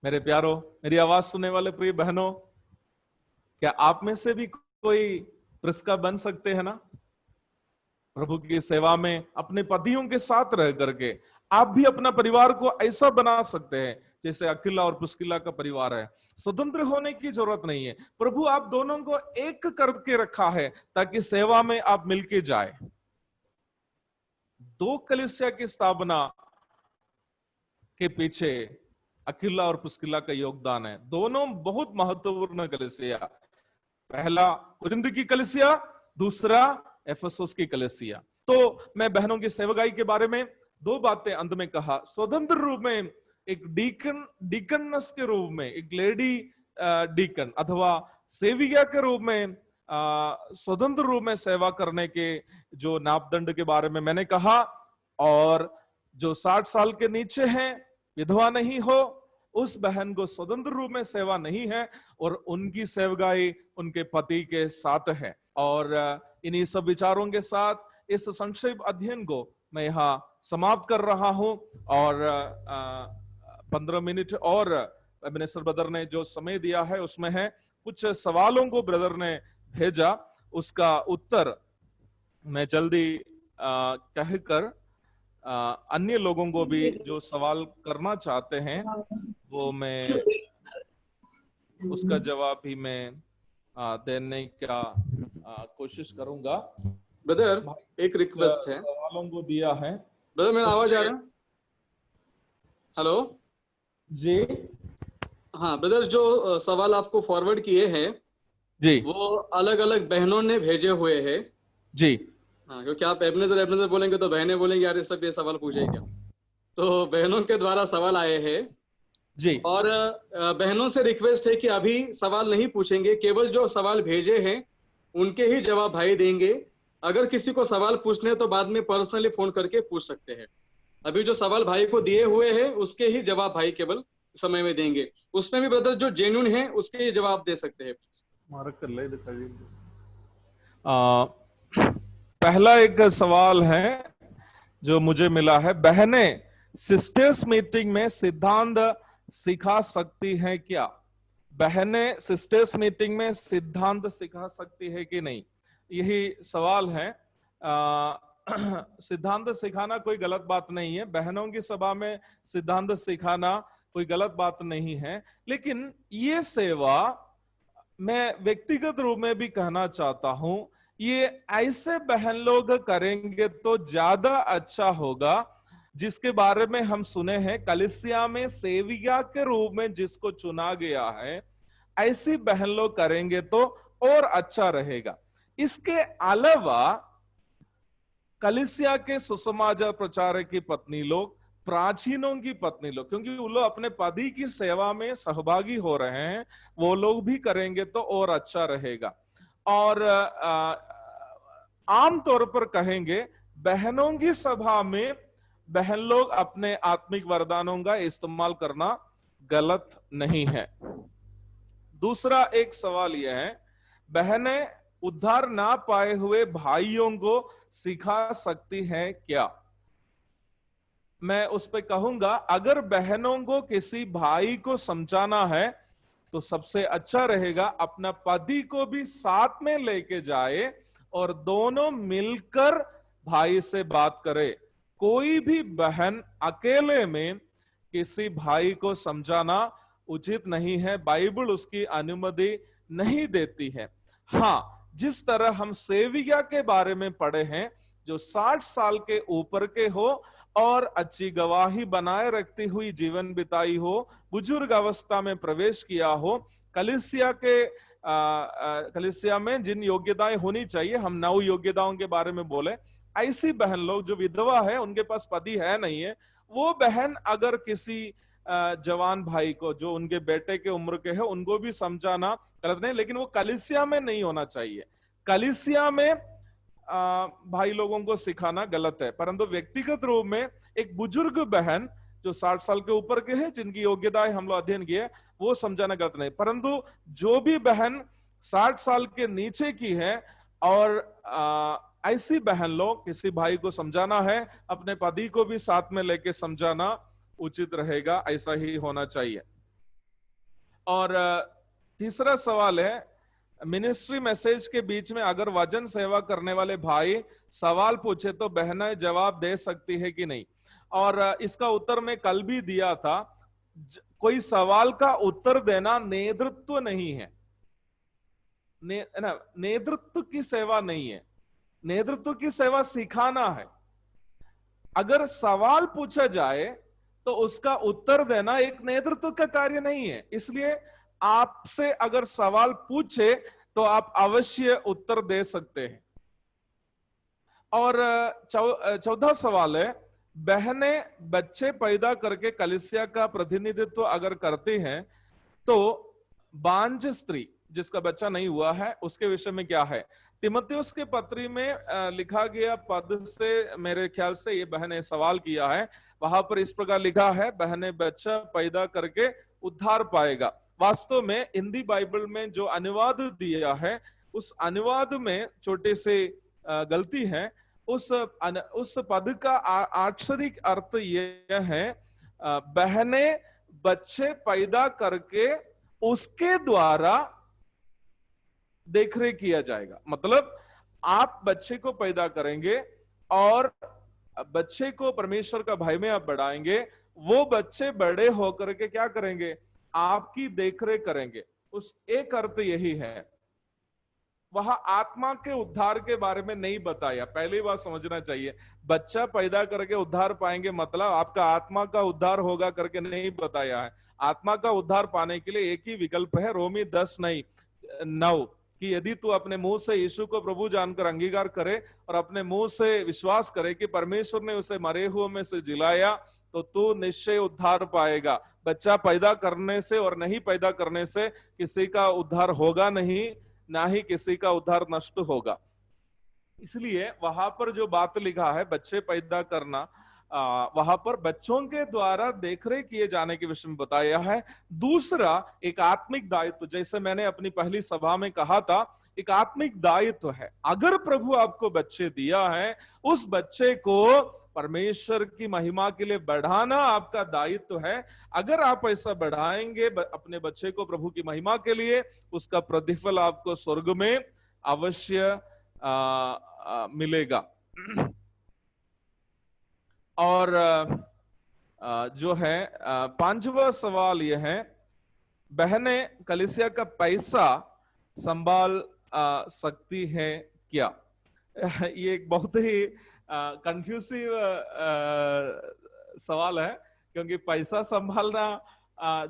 S1: मेरे प्यारो, मेरी आवाज सुनने वाले प्रिय बहनों, क्या आप में से भी कोई प्रिस्का बन सकते हैं ना? प्रभु की सेवा में अपने पतियों के साथ रह करके आप भी अपना परिवार को ऐसा बना सकते हैं जैसे अक्विला और प्रिस्किल्ला का परिवार है। स्वतंत्र होने की जरूरत नहीं है, प्रभु आप दोनों को एक करके रखा है ताकि सेवा में आप मिलके जाए। दो कलीसिया की स्थापना के पीछे अक्विला और प्रिस्किल्ला का योगदान है। दोनों बहुत महत्वपूर्ण कलीसिया, पहला कुरिन्थ की कलीसिया, दूसरा एफेसुस की कलीसिया। तो मैं बहनों की सेवकाई के बारे में दो बातें अंत में कहा। स्वतंत्र रूप में एक डीकनस के रूप में, एक लेडी डीकन अथवा सेविका के रूप में स्वतंत्र रूप में सेवा करने के जो नापदंड के बारे में मैंने कहा। और जो 60 साल के नीचे हैं, विधवा नहीं हो, उस बहन को स्वतंत्र रूप में सेवा नहीं है और उनकी सेवकाई उनके पति के साथ है। और इन्हीं सब विचारों के साथ इस संक्षिप्त अध्ययन को मैं यहाँ समाप्त कर रहा हूं। और 15 मिनट और एबनेजर ब्रदर ने जो समय दिया है उसमें है कुछ सवालों को ब्रदर ने भेजा, उसका उत्तर मैं जल्दी कहकर अन्य लोगों को भी जो सवाल करना चाहते हैं वो मैं उसका जवाब भी मैं देने का कोशिश करूंगा।
S2: ब्रदर एक रिक्वेस्ट है,
S1: सवालों को दिया है।
S2: ब्रदर मेरा आवाज आ रहा है? हेलो
S1: जी
S2: हाँ ब्रदर, जो सवाल आपको फॉरवर्ड किए हैं
S1: जी,
S2: वो अलग अलग बहनों ने भेजे हुए हैं
S1: जी।
S2: हाँ, क्योंकि आप एबनेजर बोलेंगे तो बहनें बोलेंगे यार ये सब ये सवाल पूछे क्या। तो बहनों के द्वारा सवाल आए हैं
S1: जी।
S2: और बहनों से रिक्वेस्ट है कि अभी सवाल नहीं पूछेंगे, केवल जो सवाल भेजे हैं उनके ही जवाब भाई देंगे। अगर किसी को सवाल पूछने तो बाद में पर्सनली फोन करके पूछ सकते हैं। अभी जो सवाल भाई को दिए हुए हैं उसके ही जवाब भाई केवल समय में देंगे। उसमें भी ब्रदर जो जेन्युइन है उसके ही जवाब दे सकते हैं।
S1: पहला एक सवाल है जो मुझे मिला है, बहनें सिस्टर्स मीटिंग में सिद्धांत सिखा सकती हैं क्या? बहनें सिस्टर्स मीटिंग में सिद्धांत सिखा सकती है कि नहीं, यही सवाल है। सिद्धांत सिखाना कोई गलत बात नहीं है, बहनों की सभा में सिद्धांत सिखाना कोई गलत बात नहीं है, लेकिन ये सेवा मैं व्यक्तिगत रूप में भी कहना चाहता हूं, ये ऐसे बहन लोग करेंगे तो ज्यादा अच्छा होगा जिसके बारे में हम सुने हैं, कलीसिया में सेविया के रूप में जिसको चुना गया है, ऐसी बहन लोग करेंगे तो और अच्छा रहेगा। इसके अलावा कलीसिया के सुसमाचार प्रचारक की पत्नी लोग, प्राचीनों की पत्नी लोग, क्योंकि वो लोग अपने पति की सेवा में सहभागी हो रहे हैं, वो लोग भी करेंगे तो और अच्छा रहेगा। और आमतौर पर कहेंगे, बहनों की सभा में बहन लोग अपने आत्मिक वरदानों का इस्तेमाल करना गलत नहीं है। दूसरा एक सवाल यह है, बहनें उद्धार ना पाए हुए भाइयों को सिखा सकती हैं क्या? मैं उस पर कहूंगा, अगर बहनों को किसी भाई को समझाना है तो सबसे अच्छा रहेगा अपना पति को भी साथ में लेके जाए और दोनों मिलकर भाई से बात करे। कोई भी बहन अकेले में किसी भाई को समझाना उचित नहीं है, बाइबल उसकी अनुमति नहीं देती है। हाँ, जिस तरह हम सेविया के बारे में पढ़े हैं, जो 60 साल के ऊपर के हो और अच्छी गवाही बनाए रखती हुई जीवन बिताई हो, बुजुर्ग अवस्था में प्रवेश किया हो, कलीसिया में जिन योग्यताएं होनी चाहिए, हम 9 योग्यताओं के बारे में बोले, ऐसी बहन लोग जो विधवा है, उनके पास पति है नहीं है, वो बहन अगर किसी जवान भाई को जो उनके बेटे के उम्र के है, उनको भी समझाना गलत नहीं, लेकिन वो कलीसिया में नहीं होना चाहिए। कलीसिया में भाई लोगों को सिखाना गलत है, परंतु व्यक्तिगत रूप में एक बुजुर्ग बहन जो 60 साल के ऊपर के हैं, जिनकी योग्यताएं हम लोग अध्ययन किए, वो समझाना गलत नहीं। परंतु जो भी बहन 60 साल के नीचे की है और ऐसी बहन लोग किसी भाई को समझाना है, अपने पति को भी साथ में लेके समझाना उचित रहेगा, ऐसा ही होना चाहिए। और तीसरा सवाल है, मिनिस्ट्री मैसेज के बीच में अगर वचन सेवा करने वाले भाई सवाल पूछे तो बहनें जवाब दे सकती है कि नहीं? और इसका उत्तर मैं कल भी दिया था। कोई सवाल का उत्तर देना नेतृत्व नहीं है, नेतृत्व की सेवा नहीं है। नेतृत्व की सेवा सिखाना है। अगर सवाल पूछा जाए तो उसका उत्तर देना एक नेतृत्व का कार्य नहीं है। इसलिए आपसे अगर सवाल पूछे तो आप अवश्य उत्तर दे सकते हैं। और चौथा सवाल है, बहनें बच्चे पैदा करके कलीसिया का प्रतिनिधित्व अगर करती हैं तो बांझ स्त्री जिसका बच्चा नहीं हुआ है उसके विषय में क्या है? तिमोथेयुस के पत्री में लिखा गया पद से मेरे ख्याल से ये बहन ने सवाल किया है। वहां पर इस प्रकार लिखा है, बहनें बच्चा पैदा करके उद्धार पाएगा। वास्तव में हिंदी बाइबल में जो अनुवाद दिया है उस अनुवाद में छोटी सी गलती है। उस पद का आक्षरिक अर्थ यह है, बहनें बच्चे पैदा करके उसके द्वारा देखरेख किया जाएगा। मतलब आप बच्चे को पैदा करेंगे और बच्चे को परमेश्वर का भय में आप बढ़ाएंगे, वो बच्चे बड़े होकर के क्या करेंगे? आपकी देखरेख करेंगे। उस एक अर्थ यही है। वहां आत्मा के उद्धार के बारे में नहीं बताया, पहली बात समझना चाहिए। बच्चा पैदा करके उद्धार पाएंगे मतलब आपका आत्मा का उद्धार होगा करके नहीं बताया है। आत्मा का उद्धार पाने के लिए एक ही विकल्प है, रोमी 10:9 कि यदि तू अपने मुंह से यीशु को प्रभु जानकर अंगीकार करे और अपने मुंह से विश्वास करे कि परमेश्वर ने उसे मरे हुए में से जिलाया तो तू निश्चय उद्धार पाएगा। बच्चा पैदा करने से और नहीं पैदा करने से किसी का उद्धार होगा नहीं, ना ही किसी का उद्धार नष्ट होगा। इसलिए वहां पर जो बात लिखा है बच्चे पैदा करना, वहां पर बच्चों के द्वारा देखरेख किए जाने के विषय में बताया है। दूसरा एक आत्मिक दायित्व, जैसे मैंने अपनी पहली सभा में कहा था, एक आत्मिक दायित्व है। अगर प्रभु आपको बच्चे दिया है, उस बच्चे को परमेश्वर की महिमा के लिए बढ़ाना आपका दायित्व है। अगर आप ऐसा बढ़ाएंगे अपने बच्चे को प्रभु की महिमा के लिए, उसका प्रतिफल आपको स्वर्ग में अवश्य मिलेगा। और जो है 5वां सवाल यह है, बहनें कलीसिया का पैसा संभाल सकती हैं क्या? ये एक बहुत ही कंफ्यूसिव सवाल है, क्योंकि पैसा संभालना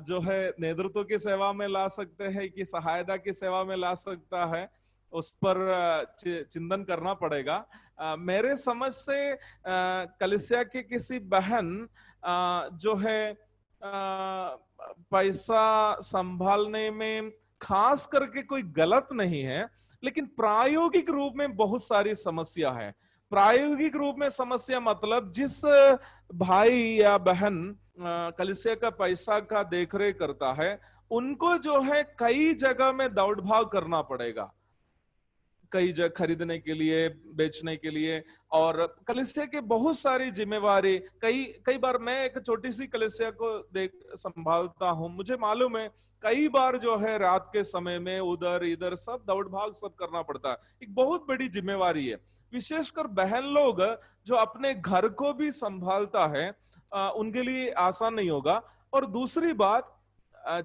S1: जो है नेतृत्व की सेवा में ला सकते हैं कि सहायता की सेवा में ला सकता है, उस पर चिंतन करना पड़ेगा। मेरे समझ से कलीसिया की किसी बहन जो है पैसा संभालने में खास करके कोई गलत नहीं है, लेकिन प्रायोगिक रूप में बहुत सारी समस्या है। प्रायोगिक रूप में समस्या मतलब जिस भाई या बहन कलीसिया का पैसा का देखरेख करता है, उनको जो है कई जगह में दौड़ भाग करना पड़ेगा, कई जगह खरीदने के लिए, बेचने के लिए, और कलीसिया की बहुत सारी जिम्मेवारी। कई बार मैं एक छोटी सी कलीसिया को संभालता हूं, मुझे मालूम है कई बार जो है रात के समय में उधर इधर सब दौड़ भाग सब करना पड़ता है। एक बहुत बड़ी जिम्मेवारी है, विशेषकर बहन लोग जो अपने घर को भी संभालता है, उनके लिए आसान नहीं होगा। और दूसरी बात,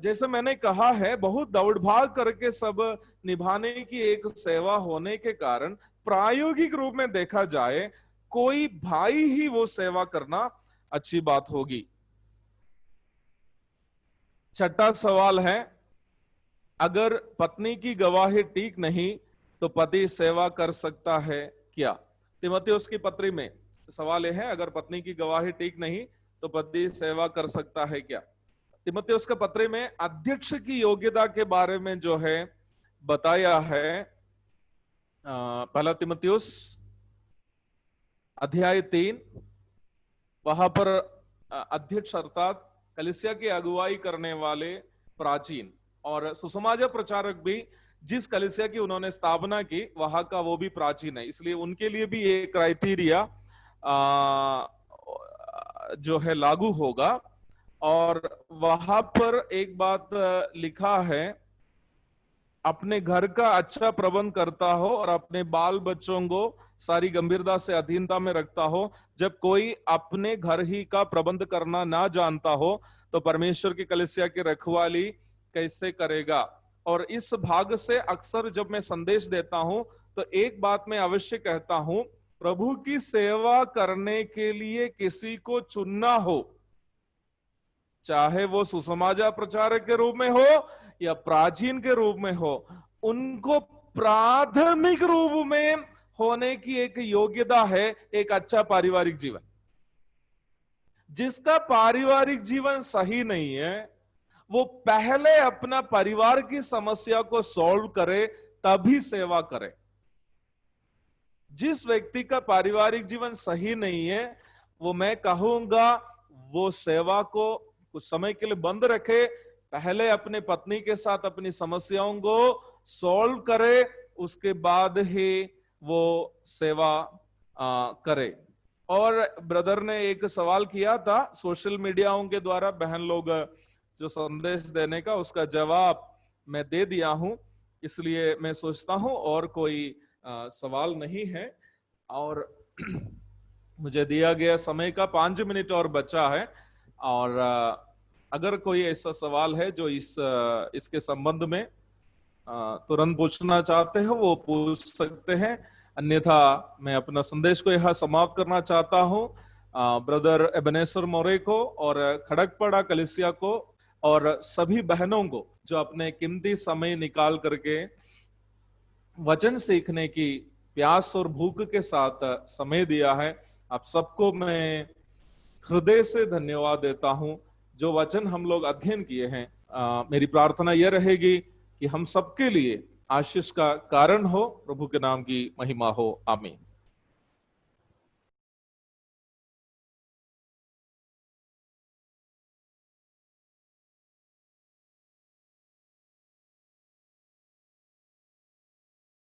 S1: जैसे मैंने कहा है, बहुत दौड़ भाग करके सब निभाने की एक सेवा होने के कारण प्रायोगिक रूप में देखा जाए कोई भाई ही वो सेवा करना अच्छी बात होगी। छठा सवाल है, अगर पत्नी की गवाही ठीक नहीं तो पति सेवा कर सकता है क्या? तीमुथियुस की पत्री में सवाल यह है, अगर पत्नी की गवाही ठीक नहीं तो पति सेवा कर सकता है क्या? तीमुथियुस के पत्र में अध्यक्ष की योग्यता के बारे में जो है बताया है। पहला तीमुथियुस अध्याय 3, वहां पर अध्यक्ष अर्थात कलीसिया की अगुवाई करने वाले प्राचीन और सुसमाचार प्रचारक भी जिस कलीसिया की उन्होंने स्थापना की वहां का वो भी प्राचीन है, इसलिए उनके लिए भी ये क्राइटेरिया जो है लागू होगा। और वहां पर एक बात लिखा है, अपने घर का अच्छा प्रबंध करता हो और अपने बाल बच्चों को सारी गंभीरता से अधीनता में रखता हो। जब कोई अपने घर ही का प्रबंध करना ना जानता हो तो परमेश्वर की कलीसिया की रखवाली कैसे करेगा? और इस भाग से अक्सर जब मैं संदेश देता हूं तो एक बात मैं अवश्य कहता हूं, प्रभु की सेवा करने के लिए किसी को चुनना हो, चाहे वो सुसमाचार प्रचारक के रूप में हो या प्राचीन के रूप में हो, उनको प्राथमिक रूप में होने की एक योग्यता है एक अच्छा पारिवारिक जीवन। जिसका पारिवारिक जीवन सही नहीं है वो पहले अपना परिवार की समस्या को सॉल्व करे तभी सेवा करे। जिस व्यक्ति का पारिवारिक जीवन सही नहीं है वो मैं कहूंगा वो सेवा को कुछ समय के लिए बंद रखे, पहले अपने पत्नी के साथ अपनी समस्याओं को सॉल्व करे, उसके बाद ही वो सेवा करे। और ब्रदर ने एक सवाल किया था सोशल मीडियाओं के द्वारा बहन लोग जो संदेश देने का, उसका जवाब मैं दे दिया हूं, इसलिए मैं सोचता हूं और कोई सवाल नहीं है। और मुझे दिया गया समय का 5 मिनट और बचा है, और अगर कोई ऐसा सवाल है जो इसके संबंध में तुरंत पूछना चाहते हो वो पूछ सकते हैं, अन्यथा मैं अपना संदेश को यहाँ समाप्त करना चाहता हूँ। ब्रदर एबनेसर मोरे को और खड़गपड़ा कलीसिया को और सभी बहनों को जो अपने कीमती समय निकाल करके वचन सीखने की प्यास और भूख के साथ समय दिया है, आप सबको मैं हृदय से धन्यवाद देता हूं। जो वचन हम लोग अध्ययन किए हैं, मेरी प्रार्थना यह रहेगी कि हम सबके लिए आशीष का कारण हो। प्रभु के नाम की महिमा हो। आमीन।